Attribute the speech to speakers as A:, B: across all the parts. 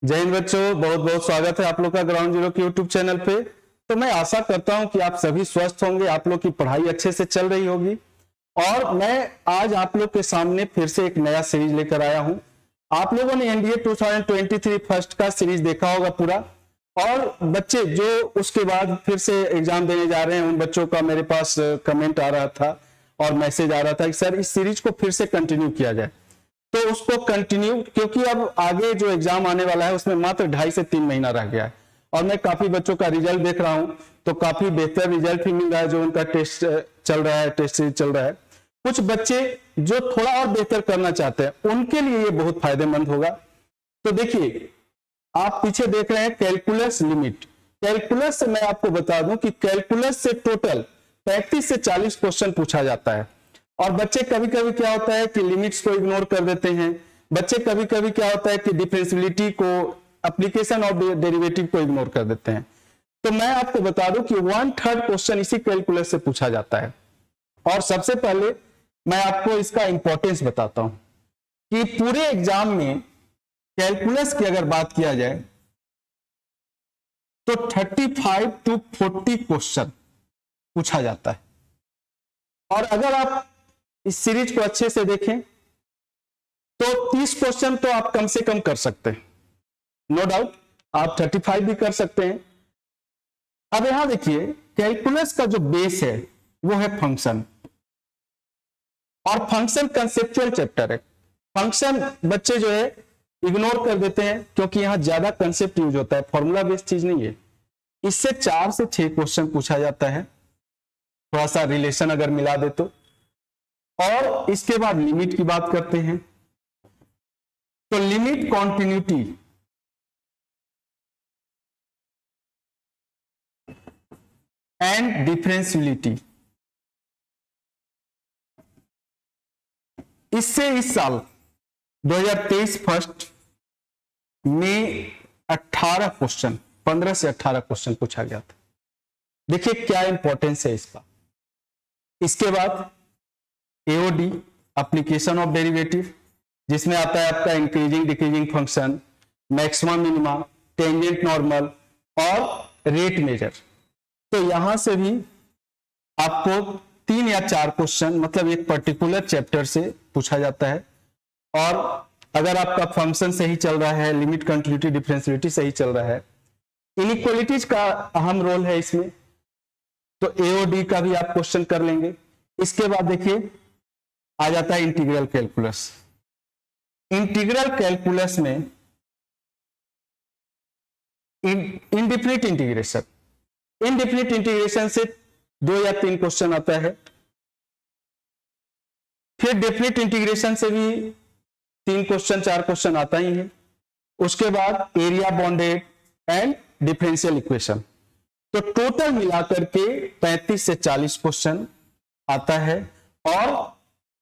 A: जय हिंद बच्चों, बहुत बहुत स्वागत है आप लोग का ग्राउंड जीरो के यूट्यूब चैनल पे। तो मैं आशा करता हूं कि आप सभी स्वस्थ होंगे, आप लोग की पढ़ाई अच्छे से चल रही होगी। और मैं आज आप लोग के सामने फिर से एक नया सीरीज लेकर आया हूं। आप लोगों ने एनडीए 2023 फर्स्ट का सीरीज देखा होगा पूरा, और बच्चे जो उसके बाद फिर से एग्जाम देने जा रहे हैं उन बच्चों का मेरे पास कमेंट आ रहा था और मैसेज आ रहा था कि सर इस सीरीज को फिर से कंटिन्यू किया जाए। तो उसको कंटिन्यू, क्योंकि अब आगे जो एग्जाम आने वाला है उसमें मात्र 2.5 से 3 महीना रह गया है और मैं काफी बच्चों का रिजल्ट देख रहा हूं तो काफी बेहतर रिजल्ट भी मिल रहा है। जो उनका टेस्ट चल रहा है, टेस्ट सीरीज चल रहा है, कुछ बच्चे जो थोड़ा और बेहतर करना चाहते हैं उनके लिए ये बहुत फायदेमंद होगा। तो देखिए, आप पीछे देख रहे हैं कैलकुलस लिमिट। कैलकुलस से मैं आपको बता दूं कि कैलकुलस से टोटल 35 से 40 क्वेश्चन पूछा जाता है। और बच्चे कभी कभी क्या होता है कि लिमिट्स को इग्नोर कर देते हैं। बच्चे कभी कभी क्या होता है कि डिफरेंशियलिटी को, एप्लीकेशन ऑफ डेरिवेटिव को इग्नोर कर देते हैं। तो मैं आपको बता दूं कि 1/3 क्वेश्चन इसी कैलकुलस से पूछा जाता है। और सबसे पहले मैं आपको इसका इंपॉर्टेंस बताता हूं कि पूरे एग्जाम में कैलकुलस की अगर बात किया जाए तो 35 to 40 क्वेश्चन पूछा जाता है। और अगर आप इस सीरीज को अच्छे से देखें तो 30 क्वेश्चन तो आप कम से कम कर सकते हैं, नो डाउट। आप 35 भी कर सकते हैं। अब यहां देखिए, कैलकुलस का जो बेस है वो है फंक्शन, और फंक्शन कंसेप्चुअल चैप्टर है। फंक्शन बच्चे जो है इग्नोर कर देते हैं क्योंकि यहां ज्यादा कंसेप्ट यूज होता है, फॉर्मूला बेस्ड चीज नहीं है। इससे 4 से 6 क्वेश्चन पूछा जाता है, थोड़ा सा रिलेशन अगर मिला दे तो। और इसके बाद लिमिट की बात करते हैं। तो लिमिट, कॉन्टिन्यूटी एंड डिफरेंशियलिटी, इससे इस साल 2023 फर्स्ट में 18 क्वेश्चन, 15 से 18 क्वेश्चन पूछा गया था। देखिए क्या इंपॉर्टेंस है इसका। इसके बाद एओडी, एप्लीकेशन ऑफ डेरिवेटिव, जिसमें आता है आपका increasing decreasing function, maximum minima, tangent normal और रेट मेजर। तो यहां से भी आपको 3 या 4 क्वेश्चन मतलब एक पर्टिकुलर चैप्टर से पूछा जाता है। और अगर आपका फंक्शन सही चल रहा है, लिमिट, कंटिन्यूटी, डिफरेंशियलिटी सही चल रहा है, इनइक्वालिटीज का अहम रोल है इसमें, तो एओडी का भी आप क्वेश्चन कर लेंगे। इसके बाद देखिए आ जाता है इंटीग्रल कैलकुलस। इंटीग्रल कैलकुलस में इनडिफिनिट इंटीग्रेशन, इनडिफिनिट इंटीग्रेशन से 2 या 3 क्वेश्चन आता है। फिर डेफिनिट इंटीग्रेशन से भी 3 क्वेश्चन 4 क्वेश्चन आता ही है। उसके बाद area bonded and differential equation. तो टोटल मिलाकर के 35 से 40 क्वेश्चन आता है। और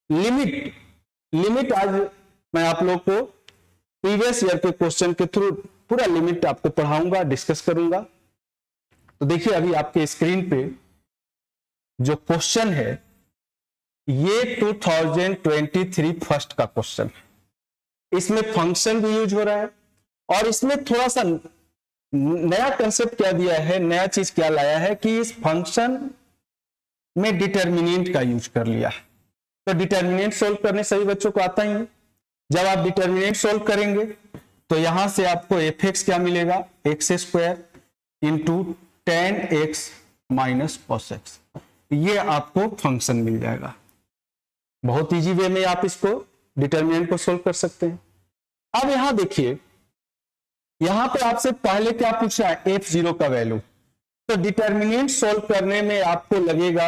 A: लिमिट आज मैं आप लोग को प्रीवियस ईयर के क्वेश्चन के थ्रू पूरा लिमिट आपको पढ़ाऊंगा, डिस्कस करूंगा। तो देखिए अभी आपके स्क्रीन पे जो क्वेश्चन है ये 2023 फर्स्ट का क्वेश्चन है। इसमें फंक्शन भी यूज हो रहा है और इसमें थोड़ा सा नया कंसेप्ट क्या दिया है, नया चीज क्या लाया है कि इस फंक्शन में डिटर्मिनेंट का यूज कर लिया है। तो डिटर्मिनेंट सोल्व करने सभी बच्चों को आता ही है। जब आप डिटर्मिनेंट सोल्व करेंगे तो यहां से आपको एफ एक्स क्या मिलेगा, x square into 10x minus cos x, ये आपको फंक्शन मिल जाएगा। बहुत इजी वे में आप इसको डिटर्मिनेंट को सोल्व कर सकते हैं। अब यहां देखिए, यहां पे आपसे पहले क्या पूछा है, f0 का वैल्यू। तो डिटर्मिनेंट सोल्व करने में आपको लगेगा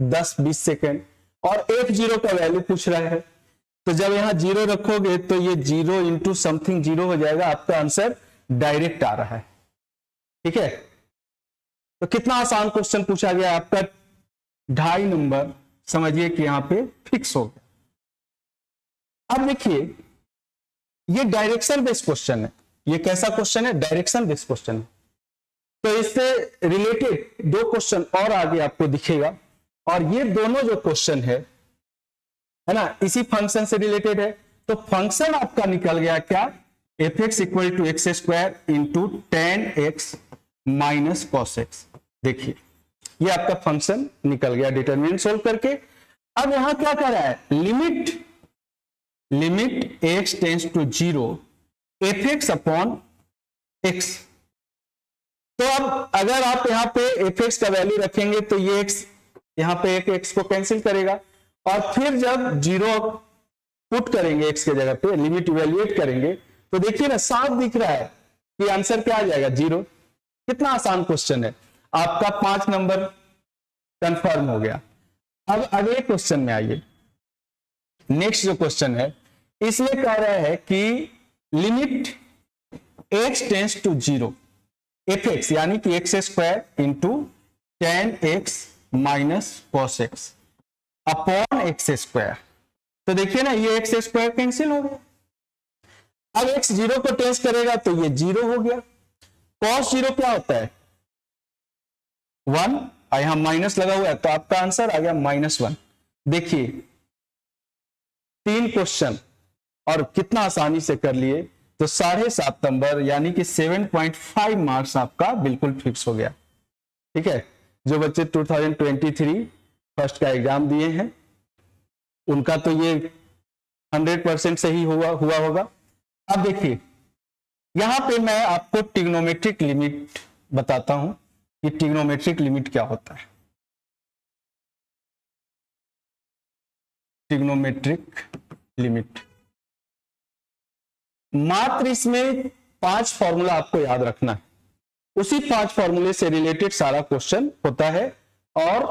A: 10-20 सेकेंड, और f0 का वैल्यू पूछ रहा है। तो जब यहां 0 रखोगे तो ये 0 इंटू समथिंग 0 हो जाएगा, आपका आंसर डायरेक्ट आ रहा है। ठीक है, तो कितना आसान क्वेश्चन पूछा गया, आपका 2.5 नंबर समझिए कि यहां पे फिक्स हो गया। अब देखिए ये डायरेक्शन बेस्ड क्वेश्चन है। ये कैसा क्वेश्चन है, डायरेक्शन बेस्ड क्वेश्चन है। तो इससे रिलेटेड 2 क्वेश्चन और आगे आपको दिखेगा, और ये दोनों जो क्वेश्चन है ना, इसी फंक्शन से रिलेटेड है। तो फंक्शन आपका निकल गया क्या, f x equal to x square into tan x minus cos x. देखिए ये आपका फंक्शन निकल गया डिटरमिनेंट सोल्व करके। अब यहां क्या कर रहा है, limit x tends to zero f x upon x. तो अब अगर आप यहां पे एफ एक्स का वैल्यू रखेंगे तो ये एक्स यहां पे एक एक्स को कैंसिल करेगा, और फिर जब जीरो पुट करेंगे एक्स के जगह पे, लिमिट इवेल्युएट करेंगे, तो देखिए ना साफ दिख रहा है कि आंसर क्या आ जाएगा, जीरो। कितना आसान क्वेश्चन है, आपका 5 नंबर कंफर्म हो गया। अब अगले क्वेश्चन में आइए, नेक्स्ट जो क्वेश्चन है इसमें कह रहा है कि limit x tends to zero f x यानी कि x square into tan x minus cos x upon x square. तो देखिए ना ये एक्स स्क्वायर कैंसिल हो गया। अब एक्स जीरो को टेंस करेगा तो ये जीरो हो गया। कॉस जीरो क्या होता है, 1, यहां माइनस लगा हुआ है तो आपका आंसर आ गया -1। देखिए 3 क्वेश्चन और कितना आसानी से कर लिए, तो 7.5 नंबर यानी कि 7.5 मार्क्स आपका बिल्कुल फिक्स हो गया। ठीक है, जो बच्चे 2023 फर्स्ट का एग्जाम दिए हैं उनका तो ये 100% सही हुआ होगा। अब देखिए यहां पे मैं आपको ट्रिग्नोमेट्रिक लिमिट बताता हूं कि ट्रिग्नोमेट्रिक लिमिट क्या होता है। ट्रिग्नोमेट्रिक लिमिट, मात्र इसमें 5 फॉर्मूला आपको याद रखना है, उसी 5 फॉर्मूले से रिलेटेड सारा क्वेश्चन होता है और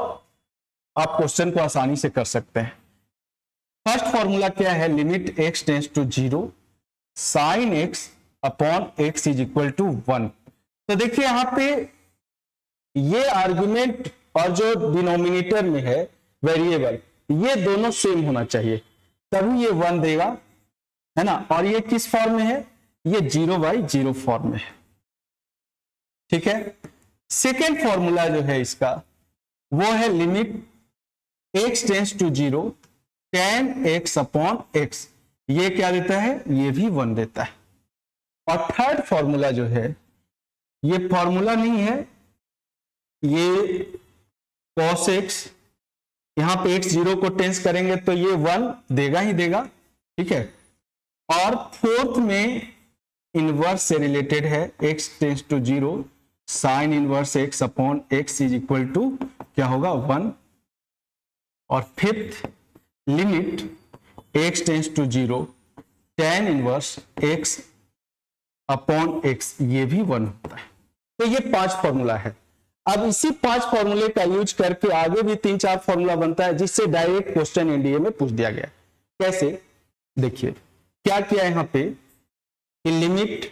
A: आप क्वेश्चन को आसानी से कर सकते हैं। फर्स्ट फॉर्मूला क्या है, limit x tends to zero sine x upon x is equal to 1। तो देखिए यहां पे ये आर्गुमेंट और जो डिनोमिनेटर में है वेरिएबल, ये दोनों सेम होना चाहिए तभी ये 1 देगा, है ना। और ये किस फॉर्म में है, ये 0/0 फॉर्म में है। ठीक है, सेकेंड फॉर्मूला जो है इसका वो है limit x tends to zero tan x upon x. ये क्या देता है, ये भी 1 देता है। और थर्ड फॉर्मूला जो है ये फॉर्मूला नहीं है, ये cos x, यहां पे x जीरो को टेंस करेंगे तो ये 1 देगा ही देगा। ठीक है, और फोर्थ में इनवर्स से रिलेटेड है, x tends to zero sine inverse x upon x is equal to क्या होगा 1। और fifth limit x tends to zero tan inverse x upon x, ये भी 1 होता है। तो ये 5 फॉर्मूला है। अब इसी 5 फॉर्मूले का यूज करके आगे भी 3-4 फॉर्मूला बनता है जिससे डायरेक्ट क्वेश्चन एनडीए में पूछ दिया गया। कैसे, देखिए क्या किया यहां पे कि limit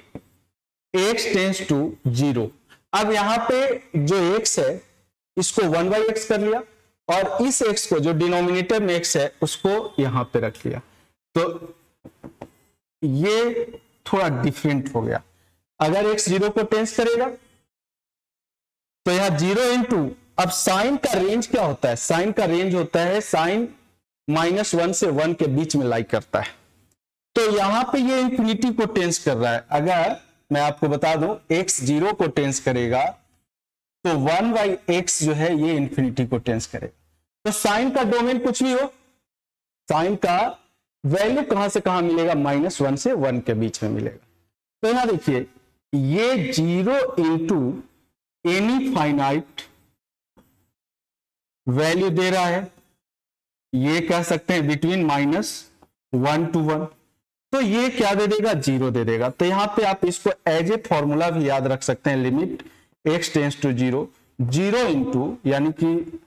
A: x tends to zero, अब यहां पे जो x है इसको 1/x कर लिया और इस x को जो डिनोमिनेटर में x है उसको यहां पे रख लिया, तो ये थोड़ा डिफरेंट हो गया। अगर x जीरो को टेंस करेगा तो यहां 0 इंटू, अब साइन का रेंज क्या होता है, साइन का रेंज होता है साइन -1 से 1 के बीच में लाई करता है। तो यहां पे ये इंफिनिटी को टेंस कर रहा है। अगर मैं आपको बता दूं x जीरो को टेंस करेगा तो 1/x जो है ये इंफिनिटी को टेंस करेगा। तो साइन का डोमेन कुछ भी हो, साइन का वैल्यू कहां से कहां मिलेगा, -1 से 1 के बीच में मिलेगा। तो यहां देखिए ये 0 इंटू एनी फाइनाइट वैल्यू दे रहा है, ये कह सकते हैं बिटवीन -1 to 1, तो ये क्या दे देगा, 0 दे देगा। तो यहां पे आप इसको एज ए फॉर्मूला भी याद रख सकते हैं, limit x tends to zero 0 into, यानी कि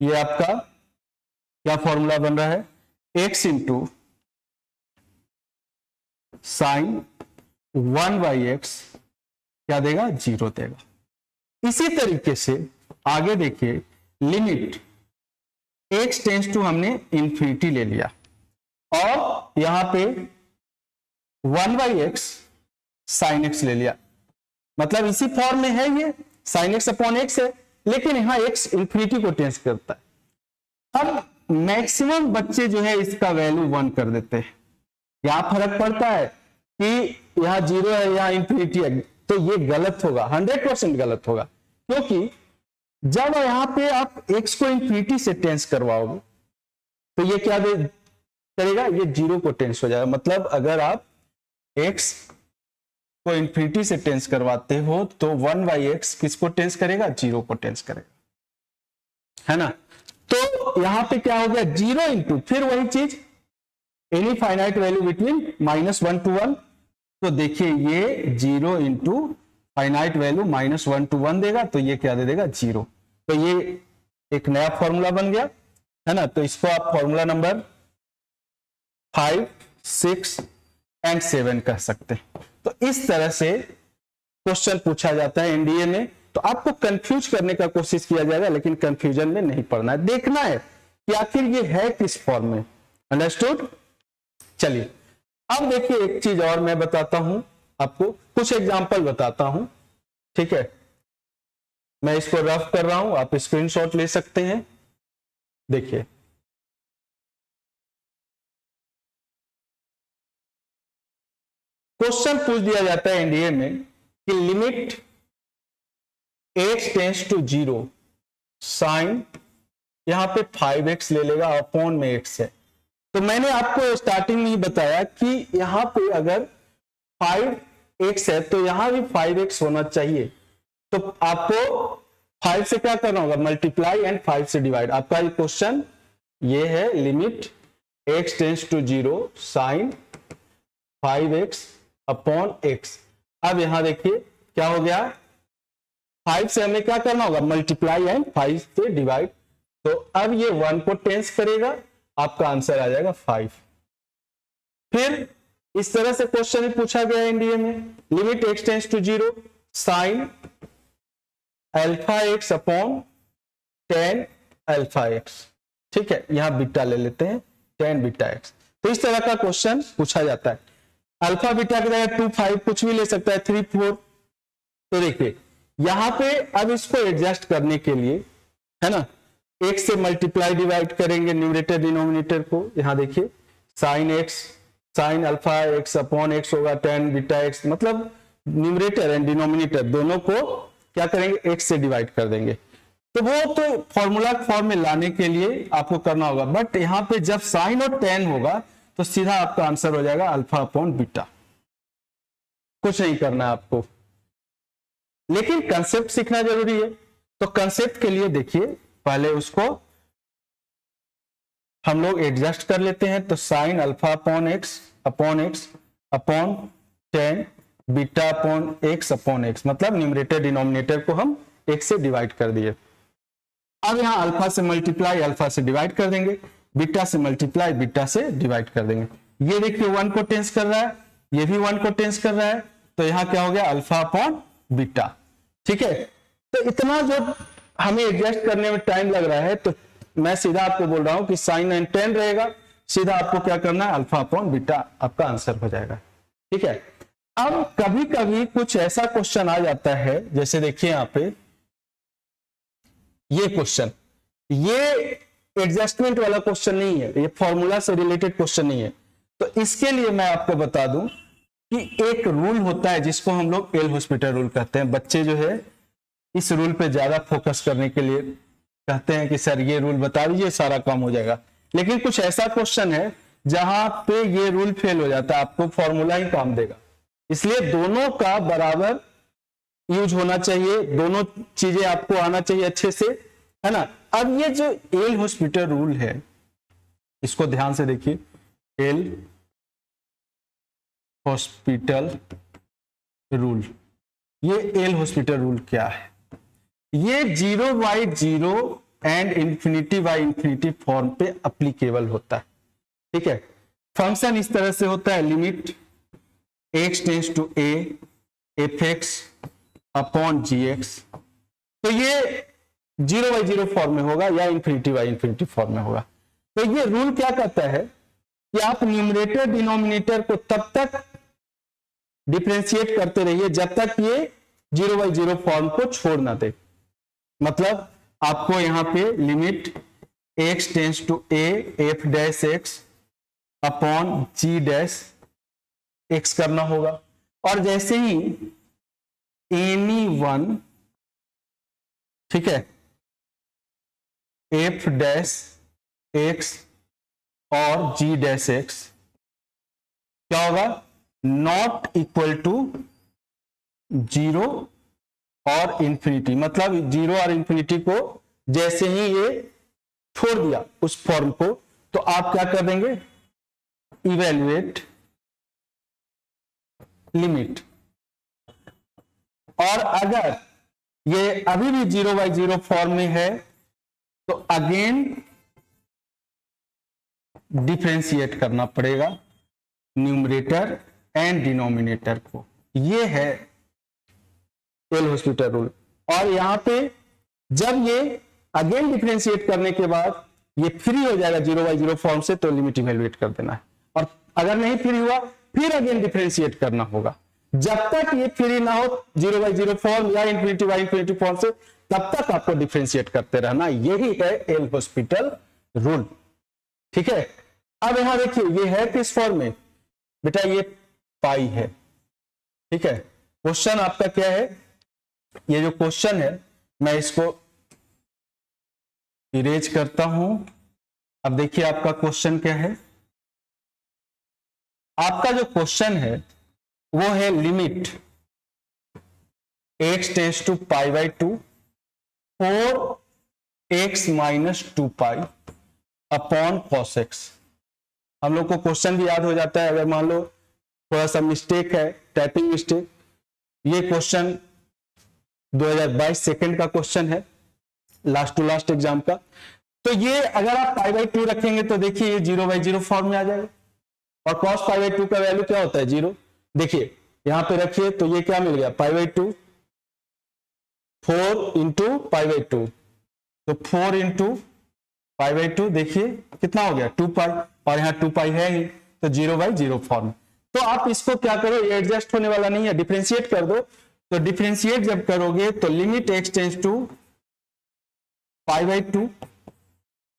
A: ये आपका क्या फॉर्मूला बन रहा है, x इंटू साइन 1/x क्या देगा, 0 देगा। इसी तरीके से आगे देखिए लिमिट x टेंस टू हमने इंफिनिटी ले लिया और यहां पे 1/x साइन x ले लिया, मतलब इसी फॉर्म में है, ये साइन x अपॉन x है, लेकिन यहां x इंफिनिटी को टेंस करता है। अब मैक्सिमम बच्चे जो है इसका वैल्यू 1 कर देते हैं, क्या फर्क पड़ता है, कि यहाँ 0 है, यहाँ इंफिनिटी है, तो ये गलत होगा, 100% गलत होगा। क्योंकि जब यहाँ पे आप x को इंफिनिटी से टेंस करवाओगे तो ये क्या करेगा, ये 0 को टेंस हो जाएगा। मतलब अगर आप x को इंफिनिटी से टेंस करवाते हो तो 1/x किसको टेंस करेगा, 0 को टेंस करेगा, है ना। तो यहां पे क्या हो गया, 0 इंटू फिर वही चीज any finite value between -1 to 1। तो देखिए ये 0 इंटू फाइनाइट वैल्यू -1 to 1 देगा, तो ये क्या दे देगा, 0। तो ये एक नया फॉर्मूला बन गया, है ना। तो इसको आप फॉर्मूला नंबर 5, 6 एंड 7 कह सकते हैं। तो इस तरह से क्वेश्चन पूछा जाता है एनडीए में। तो आपको कंफ्यूज करने का कोशिश किया जाएगा, लेकिन कंफ्यूजन में नहीं पड़ना है, देखना है कि आखिर ये है किस फॉर्म में। अंडरस्टूड। चलिए अब देखिए एक चीज और मैं बताता हूं आपको, कुछ एग्जांपल बताता हूं, ठीक है। मैं इसको रफ कर रहा हूं, आप स्क्रीनशॉट ले सकते हैं। देखिए क्वेश्चन पूछ दिया जाता है एनडीए में कि limit x tends to 0 sine, यहां पे 5x ले लेगा, अपॉन में x है। तो मैंने आपको स्टार्टिंग में ही बताया कि यहां पे अगर 5x है तो यहां भी 5x होना चाहिए। तो आपको 5 से क्या करना होगा, मल्टीप्लाई एंड 5 से डिवाइड। आपका ये क्वेश्चन ये है, limit x tends to 0 sine 5x upon x। अब यहां देखिए क्या हो गया, 5 से हमें क्या करना होगा, मल्टीप्लाई एंड 5 से डिवाइड। तो अब ये 1 को टेंस करेगा, आपका आंसर आ जाएगा 5। फिर इस तरह से क्वेश्चन ही पूछा गया एनडीए में, limit x tends to 0 sine alpha x upon tan alpha x। ठीक है, यहां बीटा ले लेते हैं, tan बीटा x। तो इस तरह का क्वेश्चन पूछा जाता है। अल्फा बीटा की जगह 2, 5 कुछ भी ले सकता है, 3, 4। तो देखिए यहां पे अब इसको एडजस्ट करने के लिए, है ना, x से मल्टीप्लाई डिवाइड करेंगे न्यूमरेटर डिनोमिनेटर को। यहां देखिए sine x, sine alpha x upon x होगा tan बीटा x, मतलब न्यूमरेटर एंड डिनोमिनेटर दोनों को क्या करेंगे, x से डिवाइड कर देंगे। तो वो तो फॉर्मूला फॉर्म में लाने के लिए आपको करना होगा, बट यहां पे जब साइन और tan होगा तो सीधा आपका आंसर हो जाएगा अल्फा अपॉन बीटा। कुछ नहीं करना है आपको, लेकिन कंसेप्ट सीखना जरूरी है। तो कंसेप्ट के लिए देखिए पहले उसको हम लोग एडजस्ट कर लेते हैं। तो sine alpha upon x upon tan beta upon x upon x, मतलब न्यूमरेटर डिनोमिनेटर को हम x से डिवाइड कर दिए। अब यहां अल्फा से मल्टीप्लाई अल्फा से डिवाइड कर देंगे, बीटा से मल्टीप्लाई बीटा से डिवाइड कर देंगे। ये देखिए 1 को टेंस कर रहा है, ये भी 1 को टेंस कर रहा है, तो यहां क्या हो गया, अल्फा अपॉन बीटा। ठीक है, तो इतना जो हमें एडजस्ट करने में टाइम लग रहा है, तो मैं सीधा आपको बोल रहा हूं कि साइन एंड tan रहेगा, सीधा आपको क्या करना है, अल्फा अपॉन बीटा, आपका आंसर हो जाएगा। ठीक है, अब कभी कभी कुछ ऐसा क्वेश्चन आ जाता है, जैसे देखिए यहां पे ये क्वेश्चन, ये एडजस्टमेंट वाला क्वेश्चन नहीं है, ये फॉर्मूला से रिलेटेड क्वेश्चन नहीं है। तो इसके लिए मैं आपको बता दूं कि एक रूल होता है जिसको हम लोग एल हॉस्पिटल रूल कहते हैं। बच्चे जो है इस रूल पे ज्यादा फोकस करने के लिए कहते हैं कि सर ये रूल बता दीजिए, सारा काम हो जाएगा। लेकिन कुछ ऐसा क्वेश्चन है जहां पे ये रूल फेल हो जाता है, आपको फॉर्मूला ही काम देगा। इसलिए दोनों का बराबर यूज होना चाहिए, दोनों चीजें आपको आना चाहिए अच्छे से, है ना। अब ये जो एल हॉस्पिटल रूल है, इसको ध्यान से देखिए, एल हॉस्पिटल रूल, ये एल हॉस्पिटल रूल क्या है, ये 0/0 एंड इंफिनिटी फॉर्म पे अप्लीकेबल होता है। ठीक है, फंक्शन इस तरह से होता है, limit x tends to a fx upon gx। तो ये 0/0 फॉर्म में होगा या इंफिनिटी फॉर्म में होगा। तो ये रूल क्या कहता है कि आप न्यूमरेटर डिनोमिनेटर को तब तक डिफरेंशिएट करते रहिए जब तक ये 0/0 फॉर्म को छोड़ ना दे। मतलब आपको यहां पे limit x tends to a f dash x upon g dash x करना होगा। और जैसे ही एनी वन, ठीक है, f डैश x और g डैश x क्या होगा, नॉट इक्वल टू 0 और इंफिनिटी। मतलब 0 और इंफिनिटी को जैसे ही ये छोड़ दिया उस फॉर्म को, तो आप क्या कर देंगे, इवेल्युएट लिमिट। और अगर ये अभी भी 0/0 फॉर्म में है तो अगेन डिफरेंशिएट करना पड़ेगा न्यूमरेटर एंड डिनोमिनेटर को। ये है एल हॉस्पिटल रूल। और यहां पे जब ये अगेन डिफरेंशिएट करने के बाद ये फ्री हो जाएगा 0/0 फॉर्म से, तो लिमिट इवेल्युएट कर देना है। और अगर नहीं फ्री हुआ फिर अगेन डिफरेंशिएट करना होगा। जब तक ये फ्री ना हो 0/0 फॉर्म या इंफिनिटी फॉर्म से, तब तक आपको डिफरेंशिएट करते रहना। यही है एल हॉस्पिटल रूल, ठीक है। अब यहां देखिए ये है किस फॉर्म में, बेटा ये पाई है, ठीक है। क्वेश्चन आपका क्या है, ये जो क्वेश्चन है मैं इसको इरेज करता हूं। अब देखिए आपका क्वेश्चन क्या है, आपका जो क्वेश्चन है वो है limit x tends to π/2 4x - 2π upon cos x। हम लोग को क्वेश्चन भी याद हो जाता है। अगर मान लो थोड़ा सा मिस्टेक है, टाइपिंग मिस्टेक, ये क्वेश्चन 2022 सेकंड का क्वेश्चन है, लास्ट टू लास्ट एग्जाम का। तो ये अगर आप π/2 रखेंगे तो देखिए ये 0/0 फॉर्म में आ जाएगा। और cos π/2 का वैल्यू क्या होता है, 0। देखिए यहां पे रखिए तो ये क्या मिल गया, π/2 4 इंटू π/2, तो 4 इंटू π/2 देखिए कितना हो गया 2π, और यहाँ 2π है ही, तो 0/0 फॉर्म। तो आप इसको क्या करो, ये एडजस्ट होने वाला नहीं है, डिफरेंशिएट कर दो। तो डिफरेंशिएट जब करोगे तो limit x tends to π/2,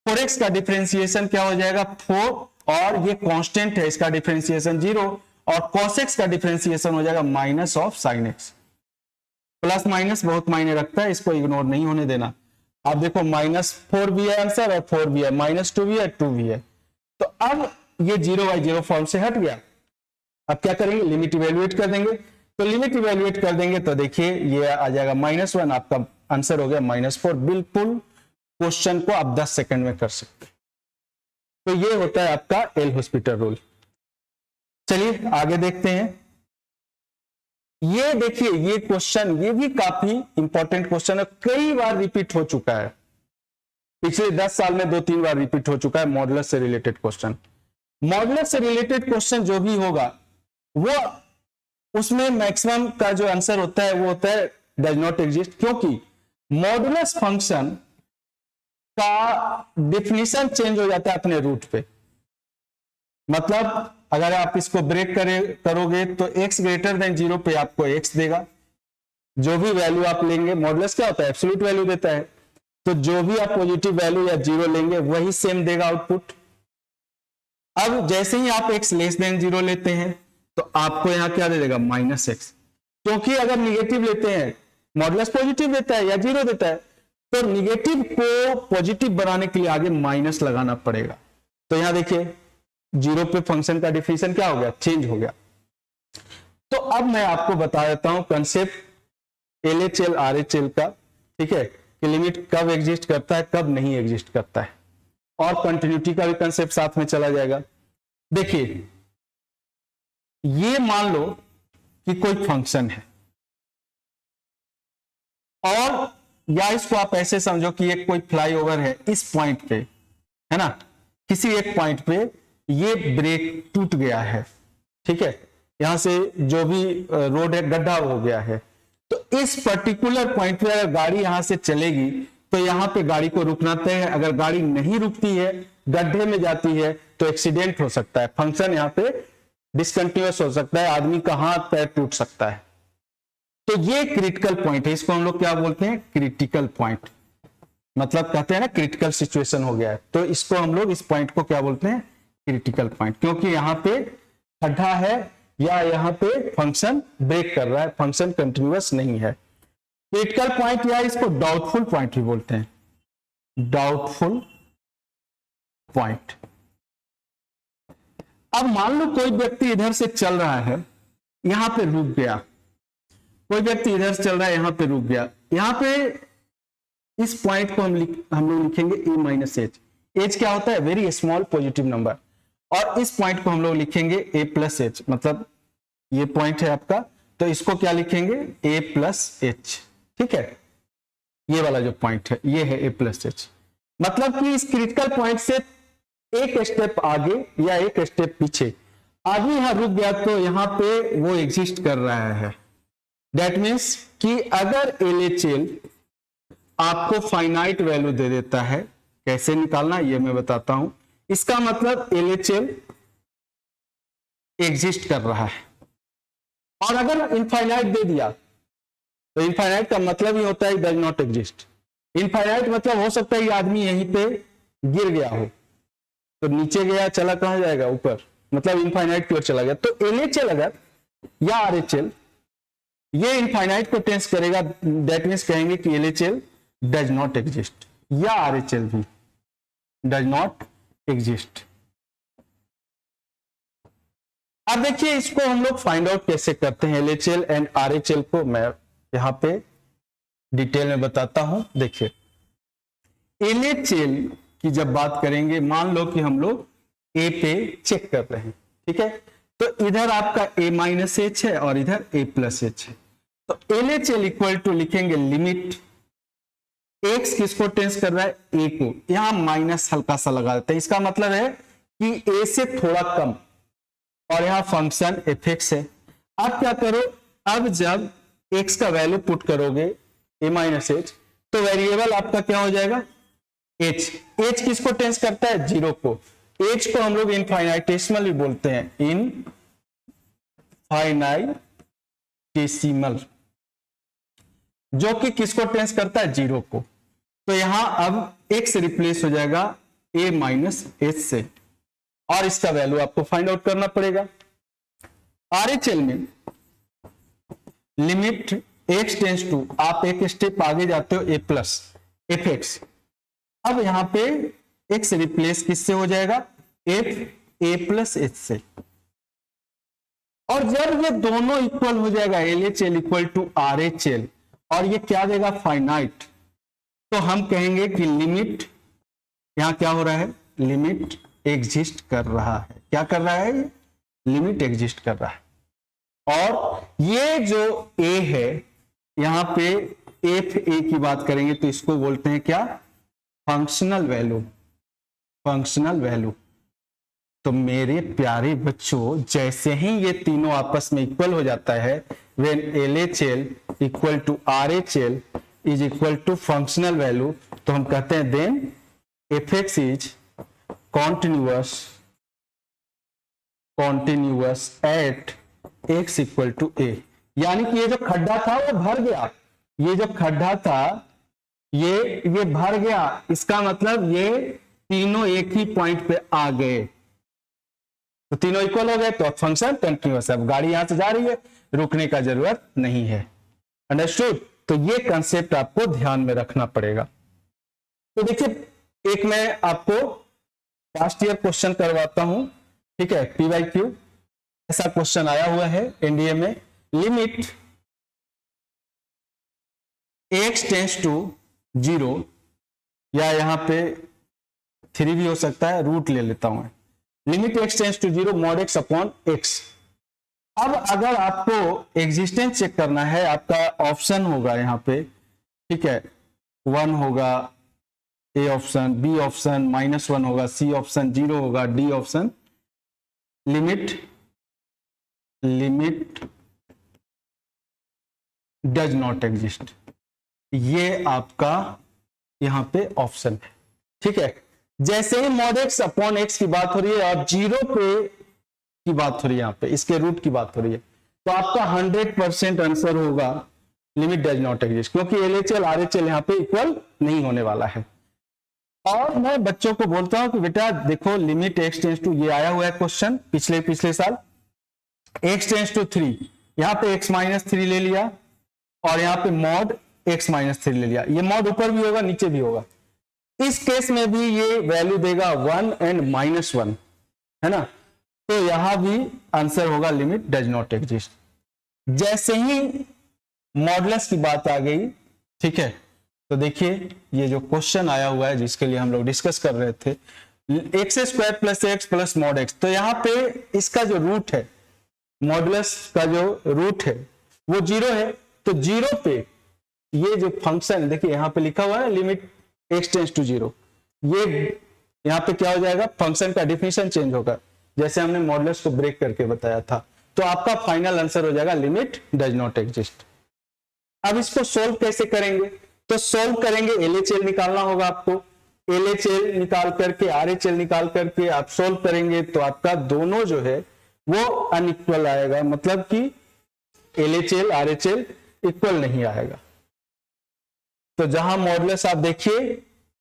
A: 4x का डिफरेंशिएशन क्या हो जाएगा 4, और ये कांस्टेंट है, इसका डिफरेंशिएशन 0, और cos x का डिफरेंशिएशन हो जाएगा minus of sin x। Plus minus बहुत मायने रखता है, इसको इग्नोर नहीं होने देना। आप देखो -4 भी है आंसर, और 4 भी है, -2 भी है, 2 भी है। तो अब ये 0/0 फॉर्म से हट गया। अब क्या करेंगे, लिमिट इवेल्युएट कर देंगे। तो लिमिट इवेल्युएट कर देंगे तो देखिए ये आ जाएगा -1, आपका आंसर हो गया -4। बिल्कुल क्वेश्चन को आप 10 सेकंड में कर सकते हैं। तो ये होता है आपका एल हॉस्पिटल रूल। चलिए आगे देखते हैं। ये देखिए ये क्वेश्चन, ये भी काफी इंपॉर्टेंट क्वेश्चन है, कई बार रिपीट हो चुका है, पिछले 10 साल में 2-3 बार रिपीट हो चुका है। मॉडुलस से रिलेटेड क्वेश्चन, मॉडुलस से रिलेटेड क्वेश्चन जो भी होगा वो उसमें मैक्सिमम का जो आंसर होता है वो होता है डज नॉट एग्जिस्ट, क्योंकि मॉडुलस फंक्शन का डिफिनीशन चेंज हो जाता है अपने रूट पे। मतलब अगर आप इसको ब्रेक करोगे तो x ग्रेटर देन 0 पे आपको x देगा। जो भी वैल्यू आप लेंगे, मॉडुलस क्या होता है, एब्सोल्यूट वैल्यू देता है, तो जो भी आप पॉजिटिव वैल्यू या 0 लेंगे वही सेम देगा आउटपुट। अब जैसे ही आप x लेस देन 0 लेते हैं तो आपको यहां क्या दे देगा, -x। क्योंकि अगर निगेटिव लेते हैं, मॉडुलस पॉजिटिव देता है या 0 देता है, तो निगेटिव को पॉजिटिव बनाने के लिए आगे माइनस लगाना पड़ेगा। तो यहां देखिए 0 पे फंक्शन का डिफिनीशन क्या हो गया, चेंज हो गया। तो अब मैं आपको बता देता हूं कंसेप्ट LHL RHL का, ठीक है, कि लिमिट कब एग्जिस्ट करता है कब नहीं एग्जिस्ट करता है, और कंटिन्यूटी का भी कंसेप्ट साथ में चला जाएगा। देखिए ये मान लो कि कोई फंक्शन है, और या इसको आप ऐसे समझो कि एक कोई फ्लाईओवर है, इस पॉइंट पे है ना, किसी एक पॉइंट पे ये ब्रेक टूट गया है, ठीक है, यहां से जो भी रोड है गड्ढा हो गया है। तो इस पर्टिकुलर पॉइंट पे अगर गाड़ी यहां से चलेगी तो यहां पे गाड़ी को रुकना तय है। अगर गाड़ी नहीं रुकती है, गड्ढे में जाती है, तो एक्सीडेंट हो सकता है, फंक्शन यहां पे डिसकंटिन्यूअस हो सकता है, आदमी का हाथ पैर टूट सकता है। तो ये क्रिटिकल पॉइंट है, इसको हम लोग क्या बोलते हैं, क्रिटिकल पॉइंट। मतलब कहते हैं ना क्रिटिकल सिचुएशन हो गया है, तो इसको हम लोग इस पॉइंट को क्या बोलते हैं, क्रिटिकल पॉइंट। क्योंकि यहां पे गड्ढा है, या यहाँ पे फंक्शन ब्रेक कर रहा है, फंक्शन कंटिन्यूअस नहीं है। क्रिटिकल पॉइंट या इसको डाउटफुल पॉइंट भी बोलते हैं, डाउटफुल पॉइंट। अब मान लो कोई व्यक्ति इधर से चल रहा है, यहां पे रुक गया, कोई व्यक्ति इधर से चल रहा है, यहां पे रुक गया, यहां पे इस पॉइंट को हम लोग लिखेंगे ए माइनस एच। एच क्या होता है? Very small positive number. और इस पॉइंट को हम लोग लिखेंगे ए प्लस एच, मतलब ये पॉइंट है आपका, तो इसको क्या लिखेंगे? ए प्लस एच। ठीक है, ये वाला जो पॉइंट है ये है ए प्लस एच। मतलब कि इस क्रिटिकल पॉइंट से एक स्टेप आगे या एक स्टेप पीछे आदमी यहां रुक गया, तो यहां पे वो एग्जिस्ट कर रहा है। दैट मीन्स कि अगर LHL आपको फाइनाइट वैल्यू दे देता है, कैसे निकालना ये मैं बताता हूं। इसका मतलब LHL एग्जिस्ट कर रहा है। और अगर इनफाइनाइट दे दिया तो इनफाइनाइट का मतलब ही होता है डज नॉट एग्जिस्ट। इनफाइनाइट मतलब हो सकता है ये आदमी यहीं पे गिर गया हो, तो नीचे गया, चला कहां जाएगा? ऊपर, मतलब इनफाइनाइट की ओर चला गया। तो LHL अगर या RHL ये इनफाइनाइट को टेंस करेगा, दैट मीन्स कहेंगे कि LHL डज नॉट एग्जिस्ट, या RHL भी डज नॉट एग्जिस्ट। अब देखिए इसको हम लोग फाइंड आउट कैसे करते हैं, LHL एंड RHL को मैं यहां पे डिटेल में बताता हूं। देखिए LHL की जब बात करेंगे, मान लो कि हम लोग ए पे चेक कर रहे हैं, ठीक है, तो इधर आपका ए माइनस एच है और इधर ए प्लस एच है। तो LHL इक्वल टू लिखेंगे लिमिट एक्स किसको टेंस कर रहा है? ए को। यहां माइनस हल्का सा लगा देते हैं, इसका मतलब है कि ए से थोड़ा कम, और यहां फंक्शन fx है। अब क्या करो, अब जब x का वैल्यू पुट करोगे a माइनस एच, तो वेरिएबल आपका क्या हो जाएगा? h। h किसको टेंस करता है? जीरो को। h को हम लोग इनफाइनाइटेसिमल भी बोलते हैं, इनफाइनाइटेसिमल, जो कि किसको टेंस करता है? जीरो को। तो यहां अब x रिप्लेस हो जाएगा a माइनस एच से, और इसका वैल्यू आपको फाइंड आउट करना पड़ेगा। RHL में लिमिट x टेंस टू, आप एक स्टेप आगे जाते हो, a प्लस fx। अब यहां पे x रिप्लेस किससे हो जाएगा? f a प्लस एच से। और जब ये दोनों इक्वल हो जाएगा, LHL इक्वल टू RHL, और ये क्या देगा? फाइनाइट, तो हम कहेंगे कि लिमिट, यहां क्या हो रहा है? लिमिट एग्जिस्ट कर रहा है। क्या कर रहा है? लिमिट एग्जिस्ट कर रहा है। और ये जो a है, यहां पे FA की बात करेंगे तो इसको बोलते हैं क्या? Functional value, functional value. तो मेरे प्यारे बच्चों, जैसे ही ये तीनों आपस में इक्वल हो जाता है, when LHL equal to RHL is equal to functional value, तो हम कहते हैं then fx is continuous at x equal to a। यानी कि ये जो खड्डा था वो भर गया, ये जो खड्डा था ये भर गया। इसका मतलब ये तीनों एक ही पॉइंट पे आ गए, तो तीनों इक्वल हो गए, तो फंक्शन कंटिन्यूअस है। अब गाड़ी यहां से जा रही है, रुकने का जरूरत नहीं है। अंडरस्टूड? तो ये कंसेप्ट आपको ध्यान में रखना पड़ेगा। तो देखिए, एक मैं आपको लास्ट ईयर क्वेश्चन करवाता हूं, ठीक है, PYQ ऐसा क्वेश्चन आया हुआ है NDA में। लिमिट x टेंस टू 0, या यहां पे 3 भी हो सकता है, रूट ले लेता हूं। Limit x tends to 0 mod x upon x। अब अगर आपको एग्जिस्टेंस चेक करना है, आपका ऑप्शन होगा यहां पे, ठीक है, 1 होगा A ऑप्शन, B ऑप्शन, -1 होगा, C ऑप्शन, 0 होगा, D option. Limit does not exist, ये आपका यहां पे ऑप्शन है, ठीक है। जैसे ही मॉड x अपॉन x की बात हो रही है और 0 पे की बात हो रही है, यहां पे इसके रूट की बात हो रही है, तो आपका 100% आंसर होगा लिमिट डज नॉट एग्जिस्ट, क्योंकि LHL RHL यहां पे इक्वल नहीं होने वाला है। और मैं बच्चों को बोलता हूं कि बेटा देखो, लिमिट x टेंस टू, ये आया हुआ है क्वेश्चन पिछले साल, x टेंस टू 3, यहाँ पे x माइनस 3 ले लिया और यहाँ पे मॉड x माइनस 3 ले लिया। ये मॉड ऊपर भी होगा नीचे भी होगा। इस केस में भी ये वैल्यू देगा 1 एंड -1, है ना। तो यहां भी आंसर होगा लिमिट डज नॉट एग्जिस्ट। जैसे ही मॉडुलस की बात आ गई, ठीक है, तो देखिए ये जो क्वेश्चन आया हुआ है जिसके लिए हम लोग डिस्कस कर रहे थे, x² + x + mod x, तो यहां पे इसका जो रूट है, मॉडुलस का जो रूट है वो 0 है। तो 0 पे ये जो फंक्शन देखिए यहां पे लिखा हुआ है लिमिट x टेंस टू 0, ये यहां पे क्या हो जाएगा, फंक्शन का डिफिनेशन चेंज होगा, जैसे हमने मॉडुलस को ब्रेक करके बताया था। तो आपका फाइनल आंसर हो जाएगा लिमिट डज नॉट एग्जिस्ट। अब इसको सोल्व कैसे करेंगे, तो सोल्व करेंगे, LHL निकालना होगा आपको। LHL निकाल करके RHL निकाल करके आप सोल्व करेंगे तो आपका दोनों जो है वो अनइक्वल आएगा, मतलब कि LHL RHL इक्वल नहीं आएगा। तो जहां मॉडुलस आप देखिए,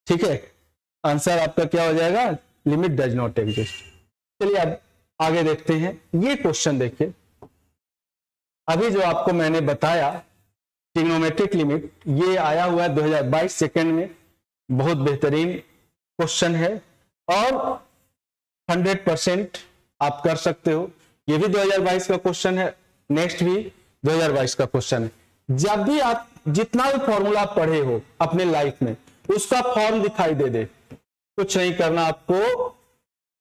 A: ठीक है, आंसर आपका क्या हो जाएगा, लिमिट डज नॉट एग्जिस्ट। चलिए अब आगे देखते हैं। ये क्वेश्चन देखिए, अभी जो आपको मैंने बताया ट्रिग्नोमेट्रिक लिमिट, ये आया हुआ है 2022 सेकंड में, बहुत बेहतरीन क्वेश्चन है और 100% आप कर सकते हो। ये भी 2022 का क्वेश्चन है, नेक्स्ट भी 2022 का क्वेश्चन है। जब भी आप जितना भी फॉर्मूला पढ़े हो अपने लाइफ में, उसका फॉर्म दिखाई दे, कुछ नहीं करना, आपको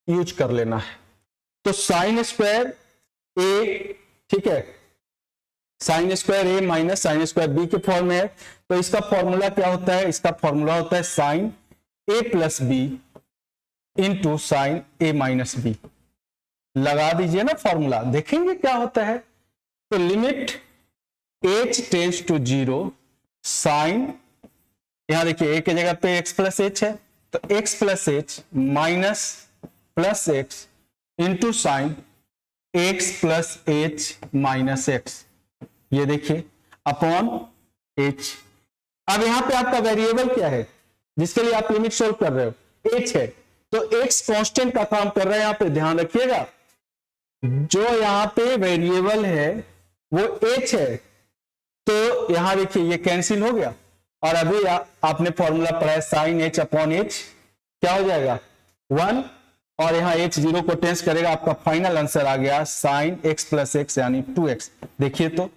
A: यूज कर लेना है। तो sin² a, ठीक है, sin² a minus sin² b के फॉर्म में है। तो इसका फॉर्मूला क्या होता है, इसका फॉर्मूला होता है sin a + b into sin a - b। लगा दीजिए ना फॉर्मूला, देखेंगे क्या होता है। तो limit h tends to 0 sine, यहां देखिए a की जगह पे x + h है, तो x + h minus plus x into sine x + h - x, ये देखिए अपॉन h। अब यहां पे आपका वेरिएबल क्या है जिसके लिए आप लिमिट सोल्व कर रहे हो, h है। तो x कांस्टेंट का काम कर रहा है, यहां पे ध्यान रखिएगा, जो यहां पे वेरिएबल है वो h है। तो यहां देखिए ये कैंसिल हो गया और अभी आपने फॉर्मूला पढ़ा है साइन h अपॉन h, क्या हो जाएगा 1, और यहां h 0 को टेंस करेगा, आपका फाइनल आंसर आ गया साइन x + x यानी 2x। देखिए तो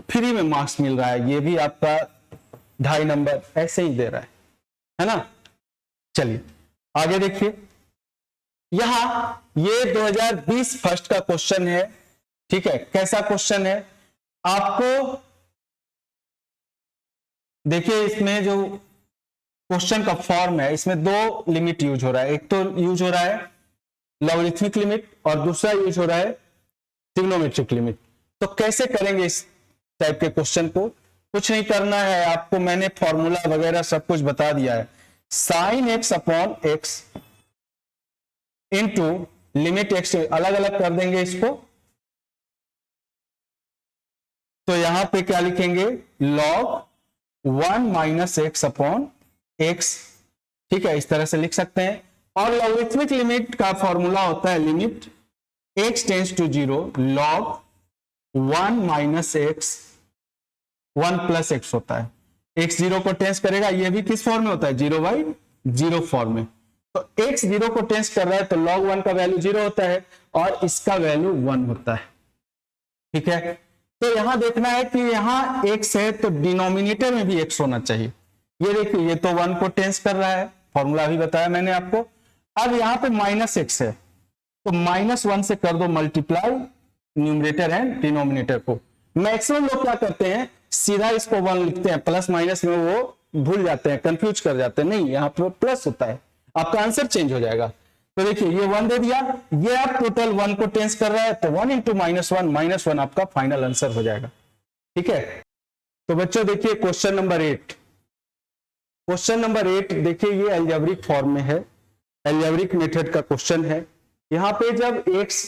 A: फ्री में मार्क्स मिल रहा है, ये भी आपका 2.5 नंबर ऐसे ही दे रहा है ना। चलिए आगे देखिए, यहां ये 2020 फर्स्ट का क्वेश्चन है, ठीक है। कैसा क्वेश्चन है, आपको देखिए इसमें जो क्वेश्चन का फॉर्म है, इसमें 2 लिमिट यूज हो रहा है। एक तो यूज हो रहा है लॉगरिथमिक लिमिट और दूसरा यूज हो रहा है ट्रिग्नोमेट्रिक लिमिट। तो कैसे करेंगे इस टाइप के क्वेश्चन को, कुछ नहीं करना है आपको, मैंने फॉर्मूला वगैरह सब कुछ बता दिया है। Sine x upon x into limit x, अलग अलग कर देंगे इसको। तो यहां पे क्या लिखेंगे, log 1 - x अपॉन x, ठीक है, इस तरह से लिख सकते हैं। और लॉगरिथमिक लिमिट का फॉर्मूला होता है limit x tends to 0 log 1 - x 1 + x होता है। x 0 को टेंस करेगा, ये भी किस फॉर्म में होता है, 0/0 फॉर्म में। तो x 0 को टेंस कर रहा है तो log 1 का वैल्यू 0 होता है और इसका वैल्यू 1 होता है, ठीक है। तो यहां देखना है कि यहां x है तो डिनोमिनेटर में भी x होना चाहिए। ये देखिए ये तो 1 को टेंस कर रहा है, फॉर्मूला भी बताया मैंने आपको। अब यहां पे -x है तो -1 से कर दो मल्टीप्लाई न्यूमरेटर एंड डिनोमिनेटर को। मैक्सिमम लोग क्या करते हैं, सीधा इसको 1 लिखते हैं, प्लस माइनस में वो भूल जाते हैं, कंफ्यूज कर जाते हैं। नहीं, यहाँ पे प्लस होता है, आपका आंसर चेंज हो जाएगा। तो देखिए ये 1 दे दिया, ये आप टोटल 1 को टेंस कर रहा है तो 1 × -1 आपका फाइनल आंसर हो जाएगा, ठीक है। तो बच्चों देखिए क्वेश्चन नंबर 8, क्वेश्चन नंबर 8 देखिए ये अलजेब्रिक फॉर्म में है, अलजेब्रिक मेथड का क्वेश्चन है। यहाँ पे जब x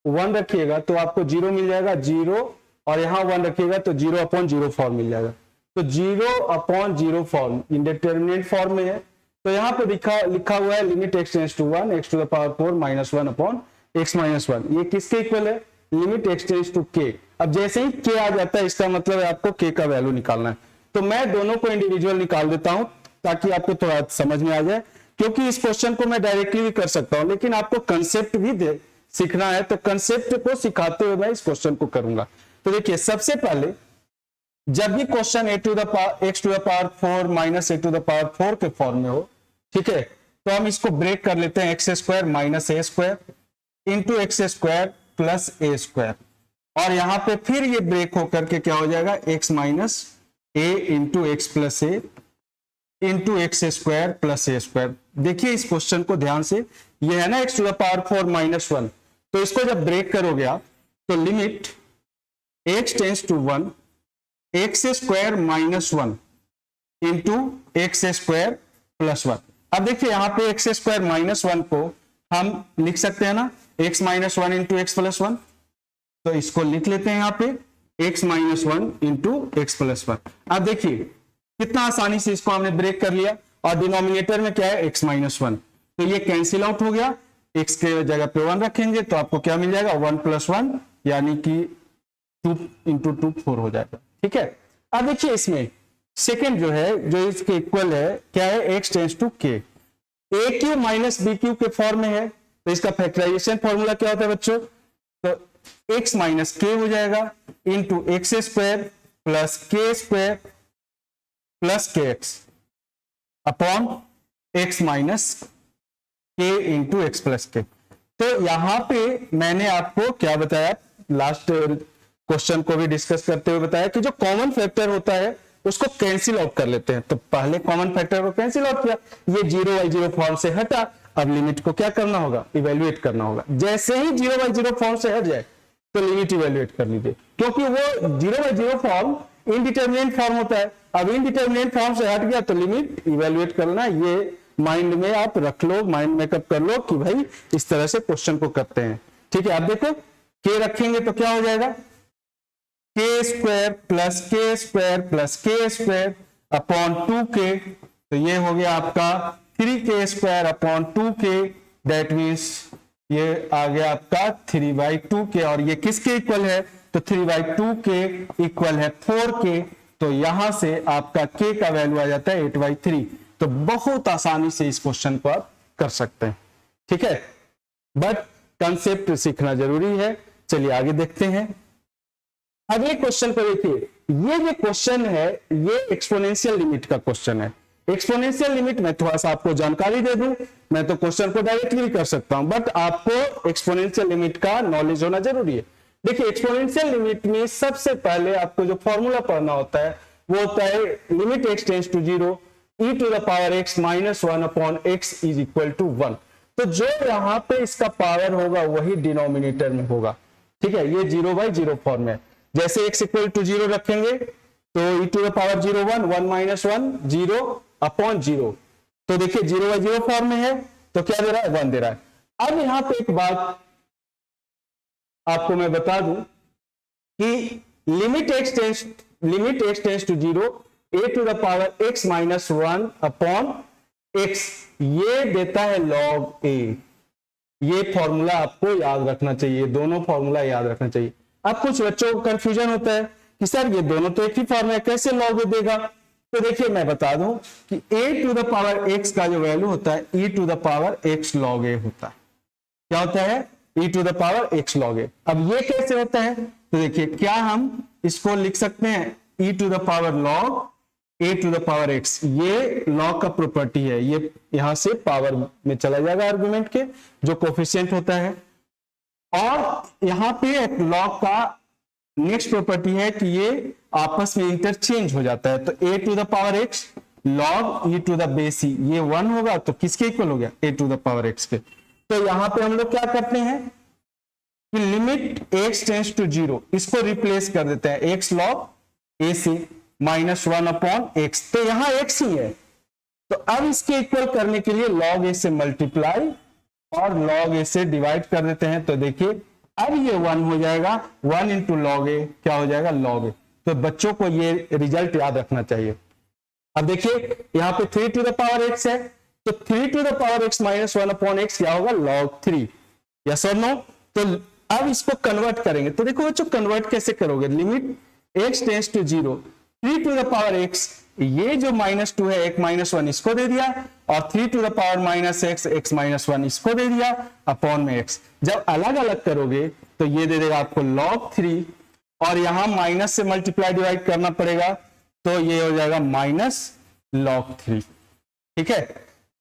A: 1 रखिएगा तो आपको 0 मिल जाएगा, 0, और यहाँ 1 रखिएगा तो 0/0 फॉर्म मिल जाएगा। तो 0/0 फॉर्म इंडिटरमिनेट फॉर्म में है। तो यहाँ पे लिखा हुआ है limit x tends to 1 x⁴ - 1 (x - 1), ये किसके इक्वल है, limit x tends to k। अब जैसे ही k आ जाता है इसका मतलब है आपको k का वैल्यू निकालना है। तो मैं दोनों को इंडिविजुअल निकाल देता हूं ताकि आपको थोड़ा समझ में आ जाए, क्योंकि इस क्वेश्चन को मैं डायरेक्टली भी कर सकता हूं, लेकिन आपको कंसेप्ट भी सीखना है, तो कंसेप्ट को सिखाते हुए मैं इस क्वेश्चन को करूंगा। तो देखिए सबसे पहले जब भी question x to the power 4 minus a to the power 4 के फॉर्म में हो, ठीक है, तो हम इसको ब्रेक कर लेते हैं x square minus a square into x square plus a square, और यहां पे फिर ये ब्रेक होकर के क्या हो जाएगा x minus A into x plus A into x square plus a square. देखिए इस क्वेश्चन को ध्यान से, ये है ना x to the power 4 minus 1, तो इसको जब ब्रेक करोगे आप तो limit x tends to 1 X square minus 1 into x square plus 1। अब देखिए यहां पे एक्स स्क्वायर माइनस 1 को हम लिख सकते हैं ना x minus 1 into x plus 1, तो इसको लिख लेते हैं यहां पे x minus 1 into x plus 1। अब देखिए कितना आसानी से इसको हमने ब्रेक कर लिया, और डिनोमिनेटर में क्या है x माइनस 1, तो ये कैंसिल आउट हो गया, x के जगह पे 1 रखेंगे तो आपको क्या मिल जाएगा 1 प्लस 1 यानी कि 2 इंटू 2 4 हो जाएगा, ठीक है। अब देखिए इसमें सेकेंड जो है जो इसके इक्वल है क्या है x tends to k, A Q minus B Q के फॉर्म में है, तो इसका फैक्टराइजेशन फॉर्मूला क्या होता है बच्चों, तो x माइनस k हो जाएगा इंटू एक्स स्क्वायर प्लस के स्क्वायर प्लस के x upon x minus k into x plus के। तो यहां पे मैंने आपको क्या बताया, लास्ट क्वेश्चन को भी डिस्कस करते हुए बताया कि जो कॉमन फैक्टर होता है उसको कैंसिल आउट कर लेते हैं। तो पहले कॉमन फैक्टर को कैंसिल आउट किया, ये 0/0 फॉर्म से हटा, अब लिमिट को क्या करना होगा, इवेल्युएट करना होगा। जैसे ही 0/0 फॉर्म से हट जाए तो लिमिट इवेल्युएट कर लीजिए, क्योंकि वो 0/0 फॉर्म इनडिटरमिनेट फॉर्म होता है। अब इनडिटरमिनेट फॉर्म से हट गया तो लिमिट इवेल्युएट करना, ये माइंड में आप रख लो, माइंड मेकअप कर लो कि भाई इस तरह से क्वेश्चन को करते हैं, ठीक है। आप देखो k रखेंगे तो क्या हो जाएगा के स्क्वायर प्लस के स्क्वायर अपॉन 2k, तो ये हो गया आपका 3k square upon 2k, that means ये आ गया आपका 3/2k, और ये किसके इक्वल है, तो 3/2 के इक्वल है 4k, तो यहां से आपका k का वैल्यू आ जाता है 8/3। तो बहुत आसानी से इस क्वेश्चन को आप कर सकते हैं, ठीक है, बट कंसेप्ट सीखना जरूरी है। चलिए आगे देखते हैं अगले क्वेश्चन को। देखिए ये जो क्वेश्चन है ये एक्सपोनेंशियल लिमिट का क्वेश्चन है। एक्सपोनेंशियल लिमिट में थोड़ा सा आपको जानकारी दे दूं, मैं तो क्वेश्चन को डायरेक्टली भी कर सकता हूं, बट आपको एक्सपोनेंशियल लिमिट का नॉलेज होना जरूरी है। देखिए एक्सपोनेंशियल लिमिट में सबसे पहले आपको जो फॉर्मूला पढ़ना होता है वो होता है limit x tends to 0 e to the power x minus 1 upon x is equal to 1। तो जो यहां पे इसका पावर होगा वही डिनोमिनेटर में होगा, ठीक है। ये 0/0 फॉर्म है, जैसे x इक्वल टू 0 रखेंगे तो e to the power 0 1 minus 1 0 upon 0, तो देखिए 0/0 फॉर्म में है तो क्या दे रहा है 1 दे रहा है। अब यहां पे एक बात आपको मैं बता दूं कि limit x tends to 0 a to the power x minus 1 upon x, ये देता है log a। ये फॉर्मूला आपको याद रखना चाहिए, दोनों फॉर्मूला याद रखना चाहिए। अब कुछ बच्चों को कंफ्यूजन होता है कि सर ये दोनों तो एक ही फॉर्म है, कैसे log a देगा। तो देखिए मैं बता दूं कि a to the power x का जो वैल्यू होता है e to the power x log a होता है। क्या होता है e to the power x log a। अब ये कैसे होता है, तो देखिए क्या हम इसको लिख सकते हैं e to the power log a to the power x, ये log का प्रॉपर्टी है, ये यहां से पावर में चला जाएगा आर्गुमेंट के जो कोफिशिएंट होता है। और यहां पे log का नेक्स्ट प्रॉपर्टी है कि ये आपस में इंटरचेंज हो जाता है, तो a to the power x log e to the base e, ये 1 होगा तो किसके इक्वल हो गया a to the power x के। तो यहां पे हम लोग क्या करते हैं कि लिमिट x टेंड्स टू 0 इसको रिप्लेस कर देते हैं x log a से माइनस 1 अपॉन x, तो यहां x ही है, तो अब इसके इक्वल करने के लिए log a से मल्टीप्लाई और log a से डिवाइड कर देते हैं। तो देखिए अब ये 1 हो जाएगा, 1 इंटू log a क्या हो जाएगा log a। तो बच्चों को ये रिजल्ट याद रखना चाहिए। अब देखिए यहाँ पे 3 टू द पावर x है, तो 3 to the power x minus 1 upon x क्या होगा log 3, यस और नो। तो अब इसको कन्वर्ट करेंगे, तो देखो बच्चों कन्वर्ट कैसे करोगे, limit x tends to 0, 3 to the power x, ये जो -2 है एक -1 इसको दे दिया, और 3 to the power -x, x -1 इसको दे दिया अपॉन में x। जब अलग अलग करोगे तो ये दे देगा आपको log 3, और यहां माइनस से मल्टीप्लाई डिवाइड करना पड़ेगा, तो ये हो जाएगा -log 3। ठीक है,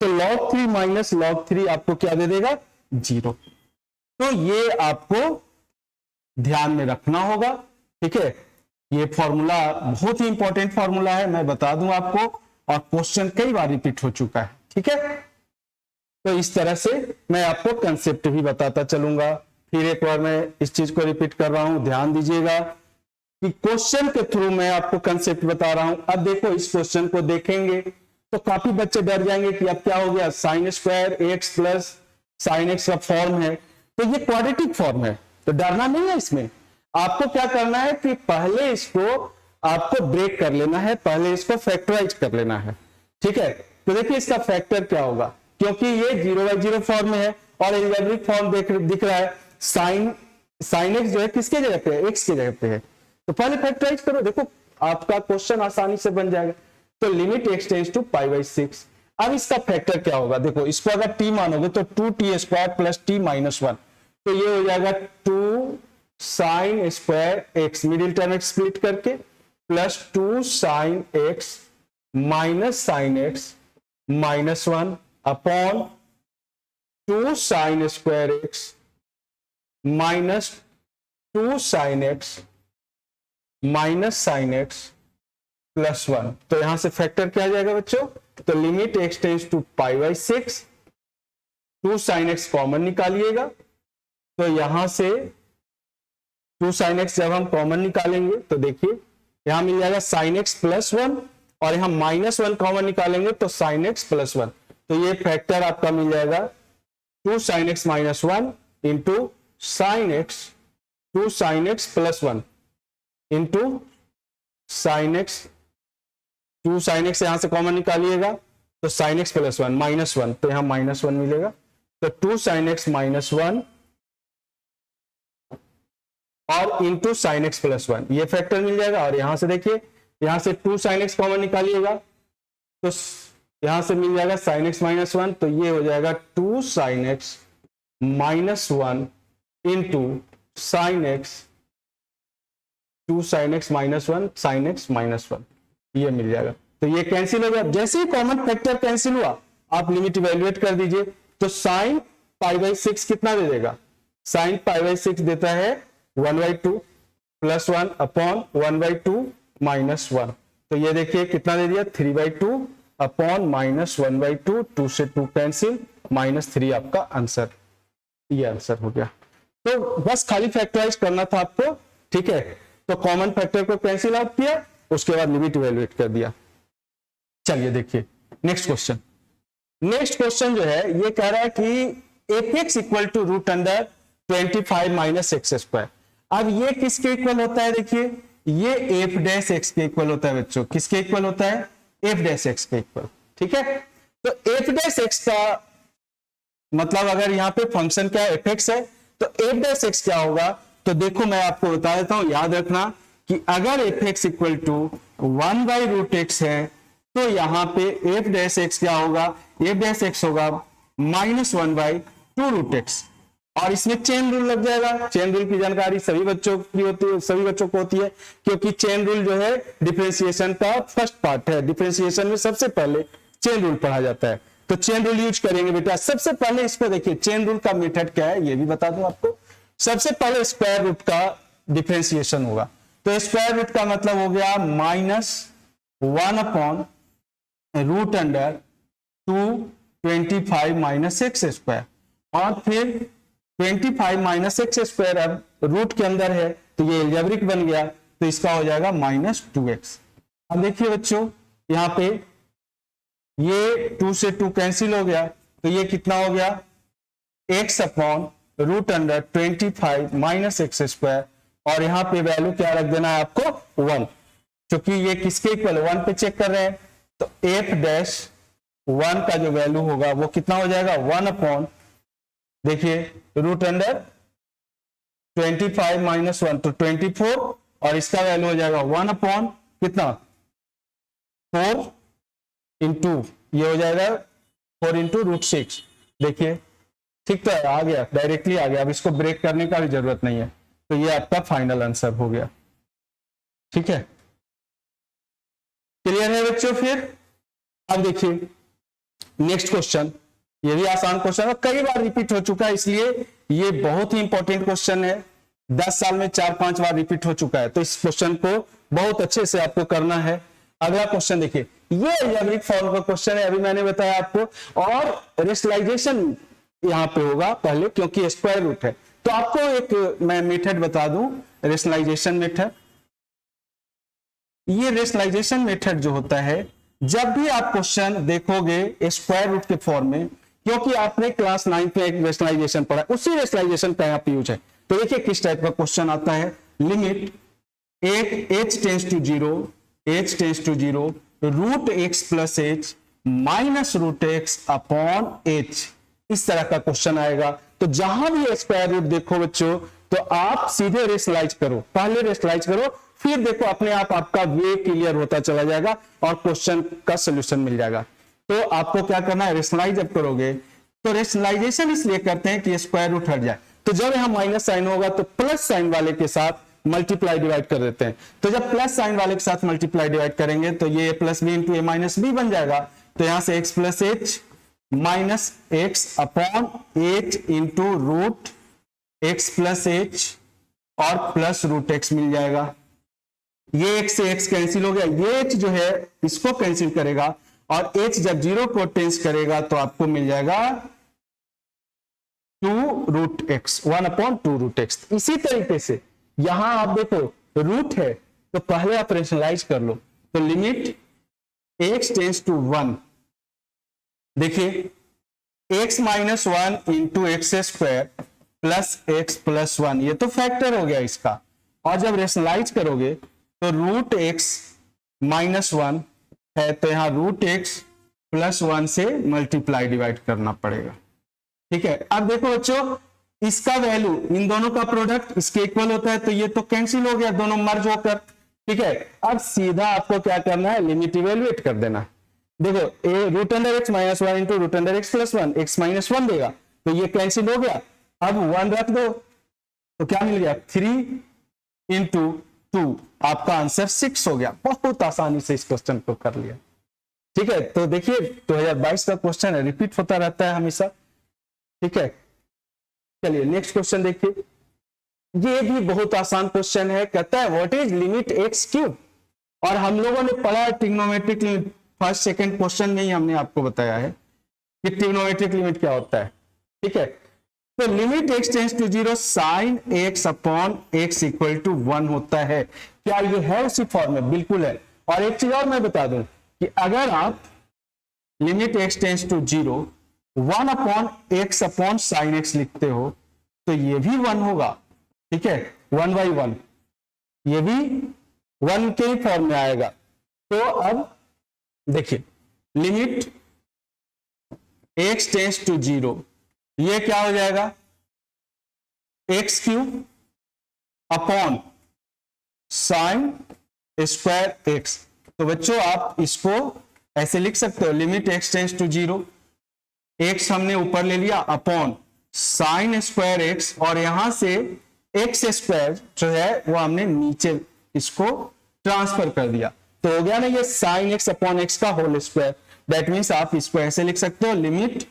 A: तो log 3 माइनस log 3 आपको क्या दे देगा, 0। तो ये आपको ध्यान में रखना होगा। ठीक है, ये फॉर्मूला बहुत ही इंपॉर्टेंट फॉर्मूला है, मैं बता दूं आपको, और क्वेश्चन कई बार रिपीट हो चुका है। ठीक है, तो इस तरह से मैं आपको कंसेप्ट भी बताता चलूंगा। फिर एक बार मैं इस चीज को रिपीट कर रहा हूं, ध्यान दीजिएगा कि क्वेश्चन के थ्रू मैं आपको कंसेप्ट बता रहा हूं। अब देखो इस क्वेश्चन को देखेंगे तो काफी बच्चे डर जाएंगे कि अब क्या हो गया, sign square x plus sine x का फॉर्म है, तो ये क्वाड्रेटिक फॉर्म है, तो डरना नहीं है इसमें। आपको क्या करना है कि पहले इसको आपको ब्रेक कर लेना है, पहले इसको फैक्टराइज कर लेना है। ठीक है, तो देखिए इसका फैक्टर क्या होगा, क्योंकि ये 0/0 फॉर्म में है और एल्जेब्रिक फॉर्म दिख रहा है, साइन एक्स जो है किसके जगह पे है, एक्स की जगह पे है, तो पहले फैक्टराइज करो, देखो आपका क्वेश्चन आसानी से बन जाएगा। तो लिमिट x टेंस टू π/6। अब इसका फैक्टर क्या होगा, देखो इसको अगर t मानोगे तो 2t² प्लस t -1, तो ये हो जाएगा 2 sine square x, middle term x split करके, plus 2 sine x minus sine x -1 upon 2 sine square x minus 2 sine x minus sine x plus 1। तो यहां से फैक्टर क्या आ जाएगा बच्चों, तो limit x tends to π/6, 2 sine x common निकालिएगा, तो यहां से 2 साइन x जब हम कॉमन निकालेंगे तो देखिए यहां मिल जाएगा साइन x प्लस 1, और यहां -1 कॉमन निकालेंगे तो साइन x प्लस 1, तो ये फैक्टर आपका मिल जाएगा 2 sine x -1 into sine x, 2 sine x plus 1 into sine x, 2 sine x यहां से कॉमन निकालिएगा तो साइन x प्लस 1 -1, तो यहां -1 मिलेगा, तो 2 साइन x -1 और इंटू साइन x प्लस 1, ये फैक्टर मिल जाएगा। और यहां से देखिए यहां से 2 साइन x कॉमन निकालिएगा तो यहां से मिल जाएगा साइन x -1, तो ये हो जाएगा 2 sine x -1 into sine x, 2 sine x -1 sine x -1, ये मिल जाएगा। तो ये कैंसिल हो गया, जैसे ही कॉमन फैक्टर कैंसिल हुआ आप लिमिट इवेल्युएट कर दीजिए, तो साइन π/6 कितना दे देगा, साइन π/6 देता है 1/2 प्लस 1 अपॉन 1/2 माइनस 1, तो ये देखिए कितना दे दिया 3/2 अपॉन -1/2, 2 से 2 कैंसिल, -3 आपका आंसर, ये आंसर हो गया। तो बस खाली फैक्टराइज करना था आपको। ठीक है, तो कॉमन फैक्टर को कैंसिल आउट किया, उसके बाद लिमिट इवेल्युएट कर दिया। चलिए देखिए नेक्स्ट क्वेश्चन। नेक्स्ट क्वेश्चन जो है ये कह रहा है कि f(x) equal to √25 minus x²। अब ये किसके इक्वल होता है, देखिए ये f' के इक्वल होता है बच्चों, किसके इक्वल होता है, f' के इक्वल। ठीक है, तो f' का मतलब अगर यहाँ पे फंक्शन क्या है, fx है, तो f' क्या होगा, तो देखो मैं आपको बता देता हूं, याद रखना कि अगर fx इक्वल टू 1/√x है तो यहां पे f' क्या होगा, f' होगा -1/2√x, और इसमें चेन रूल लग जाएगा। चेन रूल की जानकारी सभी बच्चों की होती है, सभी बच्चों को होती है, क्योंकि चेन रूल जो है डिफरेंशिएशन का फर्स्ट पार्ट है, डिफरेंशिएशन में सबसे पहले चेन रूल पढ़ा जाता है, तो चेन रूल यूज करेंगे बेटा। सबसे पहले इसको देखिए चेन रूल का मेथड क्या है ये भी बता दूं आपको। सबसे पहले स्क्वायर रूट का डिफरेंशिएशन होगा, तो स्क्वायर रूट का मतलब हो गया -1/√225 माइनस x², और फिर 25 माइनस x², अब रूट के अंदर है तो ये एल्जेब्रिक बन गया, तो इसका हो जाएगा -2x। अब देखिए बच्चों यहां पे ये 2 से 2 कैंसिल हो गया, तो ये कितना हो गया x/√25 माइनस x², और यहां पे वैल्यू क्या रख देना है आपको 1, क्योंकि ये किसके इक्वल है, 1 पे चेक कर रहे हैं, तो f'1 का जो वैल्यू होगा वो कितना हो जाएगा 1 अपॉन, देखिए 25 माइनस 1 तो 24, और इसका वैल्यू हो जाएगा 1 अपॉन कितना 4 इंटू, ये हो जाएगा 4 इंटू √6। देखिए ठीक तो है, आ गया, डायरेक्टली आ गया, अब इसको ब्रेक करने का भी जरूरत नहीं है। तो ये आपका फाइनल आंसर हो गया। ठीक है, क्लियर है बच्चों? फिर अब देखिए नेक्स्ट क्वेश्चन, ये भी आसान क्वेश्चन है, कई बार रिपीट हो चुका है, इसलिए ये बहुत ही इंपॉर्टेंट क्वेश्चन है। 10 साल में 4-5 बार रिपीट हो चुका है, तो इस क्वेश्चन को बहुत अच्छे से आपको करना है। अगला क्वेश्चन देखिए, ये अलजेब्रिक फॉर्म का क्वेश्चन है, अभी मैंने बताया आपको, और रेशनलाइजेशन यहां पे होगा पहले, क्योंकि स्क्वायर रूट है। तो आपको एक मैं मेथड बता दूं, रेशनलाइजेशन मेथड। ये रेशनलाइजेशन मेथड जो होता है, जब भी आप क्वेश्चन देखोगे स्क्वायर रूट के फॉर्म में, क्योंकि आपने क्लास 9 में एक रेशनलाइजेशन पढ़ा, उसी रेशनलाइजेशन का यहाँ पे यूज है। तो देखिए किस टाइप का क्वेश्चन आता है, लिमिट एक h tends to 0 root X plus H minus root X upon H, इस तरह का क्वेश्चन आएगा। तो जहां भी स्क्वायर रूट देखो बच्चों, तो आप सीधे रेशनलाइज करो, पहले रेशनलाइज करो, फिर देखो अपने आप आपका वे क्लियर होता चला जाएगा और क्वेश्चन का सोल्यूशन मिल जाएगा। तो आपको क्या करना है, रेशनलाइज जब करोगे, तो रेशनलाइजेशन इसलिए करते हैं कि स्क्वायर रूट हट जाए। तो जब यहां माइनस साइन होगा तो प्लस साइन वाले के साथ मल्टीप्लाई डिवाइड कर देते हैं। तो जब प्लस साइन वाले के साथ मल्टीप्लाई डिवाइड करेंगे तो ये plus B into A minus B बन जाएगा। तो यहां से X plus H minus X upon H into root X plus H और प्लस रूट एक्स मिल जाएगा। ये एक्स से एक्स कैंसिल हो गया, ये एच जो है इसको कैंसिल करेगा, और एच जब 0 को टेंस करेगा तो आपको मिल जाएगा 2 root X, 1 upon 2 root X. इसी तरीके से यहां आप देखो रूट है, तो पहले आप रेशनलाइज कर लो। तो लिमिट एक्स टेंस टू 1, देखिए x minus 1 into x square plus x plus 1, ये तो फैक्टर हो गया इसका। और जब रेशनलाइज करोगे तो रूट एक्स माइनस 1 है, तो यहां रूट एक्स प्लस 1 से मल्टीप्लाई डिवाइड करना पड़ेगा। ठीक है, अब देखो बच्चों, इसका वैल्यू इन दोनों का प्रोडक्ट इसके इक्वल होता है, तो ये तो कैंसिल हो गया दोनों मर्ज होकर। ठीक है, अब सीधा आपको क्या करना है, लिमिट इवेल्युएट कर देना। देखो a root under x minus 1 into root under x plus 1, x minus 1 देगा, तो ये कैंसिल हो गया। अब 1 रख दो तो क्या मिल गया, 3 इंटू 2, आपका आंसर 6 हो गया। बहुत आसानी से इस क्वेश्चन को कर लिया। ठीक है, तो देखिए 2022 का क्वेश्चन है, रिपीट होता रहता है हमेशा। ठीक है, चलिए नेक्स्ट क्वेश्चन देखिए, ये भी बहुत आसान क्वेश्चन है। कहता है what is limit x cube, और हम लोगों ने पढ़ा trigonometric limit, first second question में ही हमने आपको बताया है कि ट्रिग्नोमेट्रिक लिमिट क्या होता है। ठीक है, तो limit x tends to 0 sine x upon X equal to 1 होता है। क्या ये है उसी फॉर्म में? बिल्कुल है। और एक चीज और मैं बता दूं कि अगर आप limit x tends to 0 1 upon X upon sine X लिखते हो तो ये भी 1 होगा। ठीक है, 1/1, ये भी 1 के ही फॉर्म में आएगा। तो अब देखिए लिमिट एक्स टेंस टू 0, ये क्या हो जाएगा, X cube upon sine square X. तो बच्चों आप इसको ऐसे लिख सकते हो, limit x tends to 0, X हमने ऊपर ले लिया अपॉन साइन स्क्वायर एक्स, और यहां से एक्स स्क्वायर जो है वो हमने नीचे इसको ट्रांसफर कर दिया। तो हो गया ना ये साइन एक्स अपॉन एक्स का होल स्क्वायर। दैट मीन्स आप इसको ऐसे लिख सकते हो, limit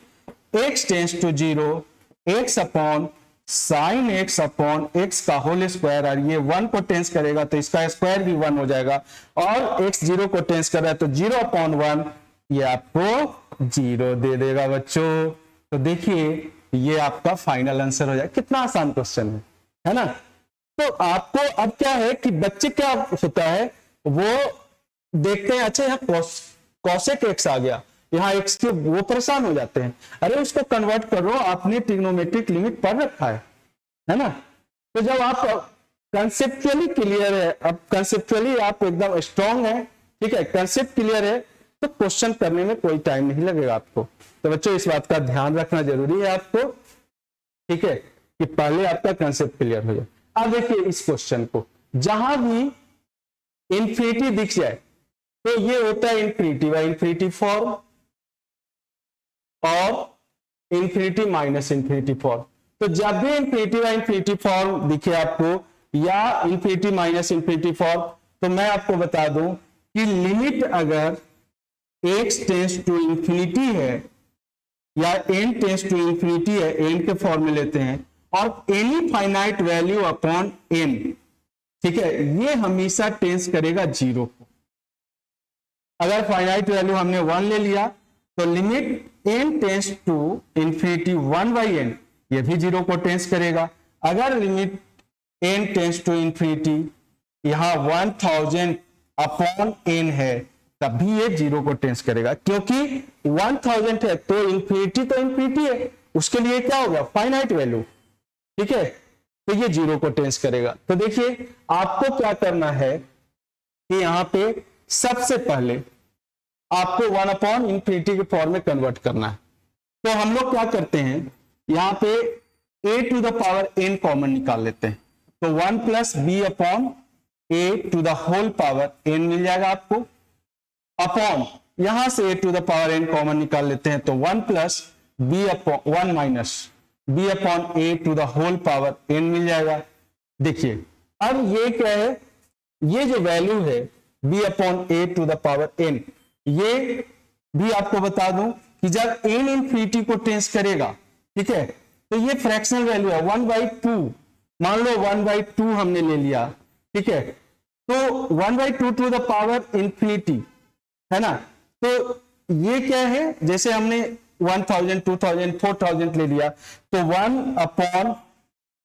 A: x tends to 0 X upon sine x upon X का होल स्क्वायर, और ये 1 को टेंस करेगा तो इसका स्क्वायर भी 1 हो जाएगा, और एक्स 0 को टेंस कर रहा है तो 0/1, ये आपको 0 दे देगा बच्चों। तो देखिए ये आपका फाइनल आंसर हो जाएगा। कितना आसान क्वेश्चन है ना। तो आपको अब क्या है कि बच्चे क्या होता है, वो देखते हैं अच्छा यहाँ कॉसेक एक्स आ गया, यहाँ एक्स के, वो परेशान हो जाते हैं। अरे उसको कन्वर्ट करो, आपने ट्रिग्नोमेट्रिक लिमिट पढ़ रखा है ना। तो जब आप कंसेप्चुअली क्लियर है, अब कंसेप्चुअली आप एकदम स्ट्रांग है, ठीक है, कंसेप्ट क्लियर है, तो क्वेश्चन करने में कोई टाइम नहीं लगेगा आपको। तो बच्चों इस बात का ध्यान रखना जरूरी है आपको, ठीक है, कि पहले आपका कंसेप्ट क्लियर हो जाए। अब देखिए इस क्वेश्चन को, जहां भी इंफिनिटी दिख जाए तो ये होता है इंफिनिटी बाय इंफिनिटी फॉर्म और इंफिनिटी माइनस इंफिनिटी फॉर्म। तो जब भी इंफिनिटी बाय इंफिनिटी फॉर्म दिखे आपको या इंफिनिटी माइनस इंफिनिटी फॉर्म, तो मैं आपको बता दूं कि लिमिट अगर x टेंस टू इंफिनिटी है या n टेंस टू इंफिनिटी है, n के फॉर्म में लेते हैं, और any finite value upon n, ठीक है, ये हमेशा टेंस करेगा जीरो को। अगर फाइनाइट वैल्यू हमने 1 ले लिया तो limit n tends to infinity 1/n, ये भी जीरो को टेंस करेगा। अगर limit n tends to infinity यहां 1000 अपॉन n है, तब भी ये जीरो को टेंस करेगा, क्योंकि 1000 है तो इंफिनिटी है, उसके लिए क्या होगा, फाइनाइट वैल्यू, ठीक है, तो ये जीरो को टेंस करेगा। तो देखिए आपको क्या करना है कि यहां पे सबसे पहले आपको 1 अपॉन इंफिनिटी के फॉर्म में कन्वर्ट करना है। तो हम लोग क्या करते हैं, यहां पे a to the power n common निकाल लेते हैं, तो 1 plus B upon a to the whole power n मिल जाएगा आपको, अपॉन यहां से a to the power n common निकाल लेते हैं, तो 1 plus B upon 1 minus B upon a to the whole power n मिल जाएगा। देखिए अब ये क्या है, ये जो वैल्यू है b upon a to the power n, ये भी आपको बता दूं कि जब n इंफिनिटी को टेंस करेगा, ठीक है, तो ये फ्रैक्शनल वैल्यू है 1/2, मान लो 1/2 हमने ले लिया, ठीक है, तो 1/2 टू द पावर इंफिनिटी है ना, तो ये क्या है, जैसे हमने 1000 2000 4000 ले लिया तो 1 upon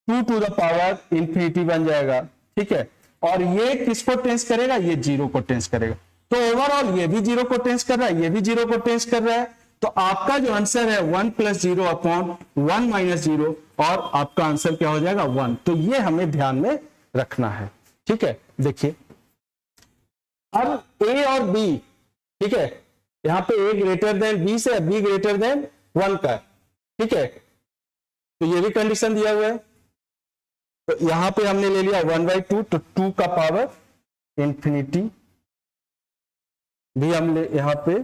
A: 2 to the power infinity बन जाएगा, ठीक है, और ये किसको टेंस करेगा, ये जीरो को टेंस करेगा। तो ओवरऑल ये भी जीरो को टेंस कर रहा है, ये भी जीरो को टेंस कर रहा है, तो आपका जो आंसर है 1 प्लस 0 अपॉन 1 माइनस 0, और आपका आंसर क्या हो जाएगा 1। तो ये हमें ध्यान में रखना है, ठीक है। देखिए अब a और b, ठीक है, यहां पे a ग्रेटर देन b से b ग्रेटर देन 1 का, ठीक है, तो ये भी कंडीशन दिया हुआ है। तो यहां पे हमने ले लिया 1/2, तो 2 का पावर इंफिनिटी भी हम ले यहां पे,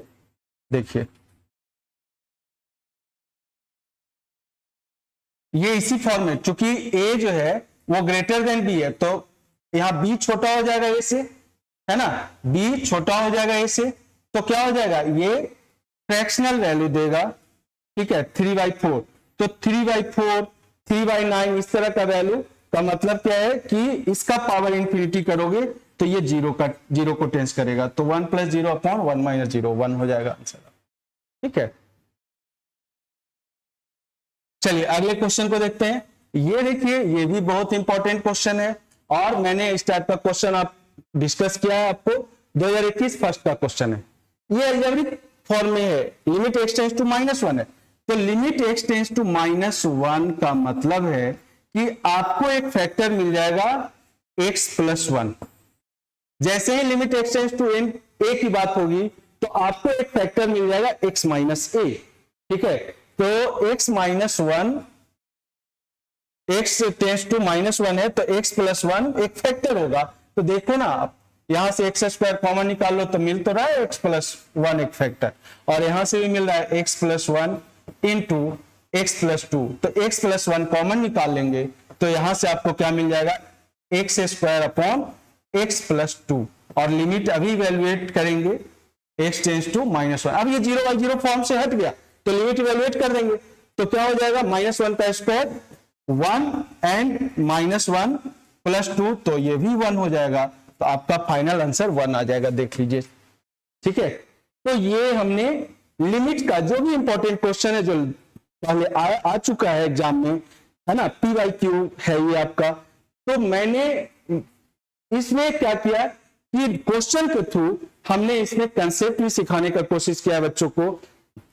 A: देखिए ये इसी फॉर्म में, चूंकि a जो है वो ग्रेटर देन b है, तो यहां b छोटा हो जाएगा a से, है ना, b छोटा हो जाएगा a से, तो क्या हो जाएगा, ये फ्रैक्शनल वैल्यू देगा, ठीक है, 3/4, तो 3/4 3/9 इस तरह का वैल्यू का मतलब क्या है कि इसका पावर इंफिनिटी करोगे तो ये जीरो को टेंस करेगा, तो 1 प्लस 0 अपॉन 1 माइनस 0, 1 हो जाएगा आंसर, ठीक है। चलिए अगले क्वेश्चन को देखते हैं। ये देखिए ये भी बहुत इंपॉर्टेंट क्वेश्चन है, और मैंने इस टाइप का क्वेश्चन आप डिस्कस किया है, आपको 2021 फर्स्ट का क्वेश्चन है, ये अलजेब्रिक फॉर्म में है, लिमिट x टेंस टू -1 है, तो लिमिट x टेंस टू -1 का मतलब है कि आपको एक फैक्टर मिल जाएगा x प्लस 1। जैसे ही limit x tends to a की बात होगी तो आपको एक फैक्टर मिल जाएगा x माइनस a, ठीक है, तो x minus 1, x tends to -1 है तो x प्लस 1 एक फैक्टर होगा। तो देखो ना आप यहां से x स्क्वायर कॉमन निकाल लो तो मिल तो रहा है x प्लस 1 एक फैक्टर, और यहां से भी मिल रहा है x plus 1 into x plus 2, तो x प्लस 1 कॉमन निकाल लेंगे तो यहां से आपको क्या मिल जाएगा, x square upon x plus 2, और लिमिट अभी इवेल्युएट करेंगे x टेंस टू -1। अब ये 0/0 फॉर्म से हट गया तो लिमिट इवेल्युएट कर देंगे, तो क्या हो जाएगा, -1 का स्क्वायर 1 एंड -1 प्लस 2, तो ये भी 1 हो जाएगा, तो आपका फाइनल आंसर 1 आ जाएगा, देख लीजिए, ठीक है। तो ये हमने लिमिट का जो भी इंपॉर्टेंट क्वेश्चन है जो पहले आ चुका है एग्जाम में, है ना, PYQ है ये आपका, तो मैंने इसमें क्या किया कि क्वेश्चन के थ्रू हमने इसमें कंसेप्ट भी सिखाने का कोशिश किया बच्चों को,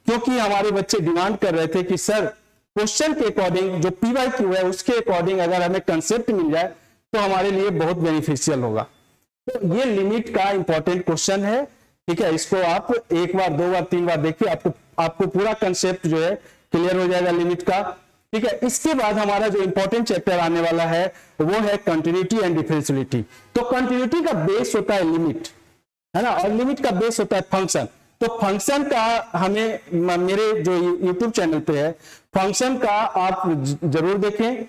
A: क्योंकि हमारे बच्चे डिमांड कर रहे थे कि सर क्वेश्चन के अकॉर्डिंग जो PYQ है उसके अकॉर्डिंग अगर हमें कंसेप्ट मिल जाए तो हमारे लिए बहुत बेनिफिशियल होगा। तो ये लिमिट का इंपॉर्टेंट क्वेश्चन है, ठीक है, इसको आप एक बार 2 बार 3 बार देखिए, आपको पूरा कंसेप्ट जो है क्लियर हो जाएगा लिमिट का, ठीक है। इसके बाद हमारा जो इंपॉर्टेंट चैप्टर आने वाला है वो है कंटिन्यूटी एंड डिफरेंशियलिटी। तो कंटिन्यूटी का बेस होता है लिमिट, है ना, और लिमिट का बेस होता है फंक्शन। तो फंक्शन का हमें, मेरे जो यूट्यूब चैनल पे है, फंक्शन का आप जरूर देखें,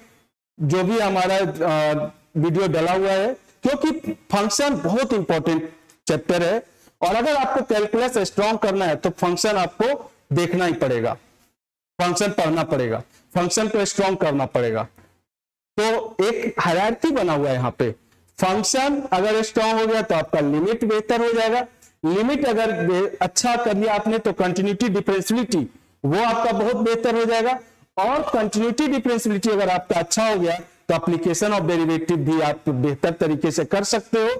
A: जो भी हमारा वीडियो डला हुआ है, क्योंकि फंक्शन बहुत इंपॉर्टेंट चैप्टर है। और अगर आपको कैलकुलस स्ट्रॉन्ग करना है तो फंक्शन आपको देखना ही पड़ेगा, फंक्शन पढ़ना पड़ेगा, फंक्शन को स्ट्रॉन्ग करना पड़ेगा। तो एक हायरार्की बना हुआ है यहाँ पे, फंक्शन अगर स्ट्रॉन्ग हो गया तो आपका लिमिट बेहतर हो जाएगा, लिमिट अगर अच्छा कर लिया आपने तो कंटिन्यूटी डिफरेंशियलिटी वो आपका बहुत बेहतर हो जाएगा, और कंटिन्यूटी डिफरेंशियलिटी अगर आपका अच्छा हो गया तो एप्लीकेशन ऑफ डेरिवेटिव भी आप बेहतर तरीके से कर सकते हो।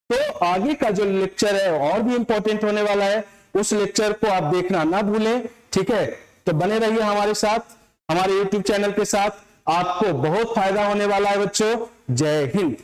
A: तो आगे का जो लेक्चर है और भी इंपॉर्टेंट होने वाला है, उस लेक्चर को आप देखना ना भूलें, ठीक है। तो बने रहिए हमारे साथ, हमारे YouTube चैनल के साथ, आपको बहुत फायदा होने वाला है बच्चों। जय हिंद।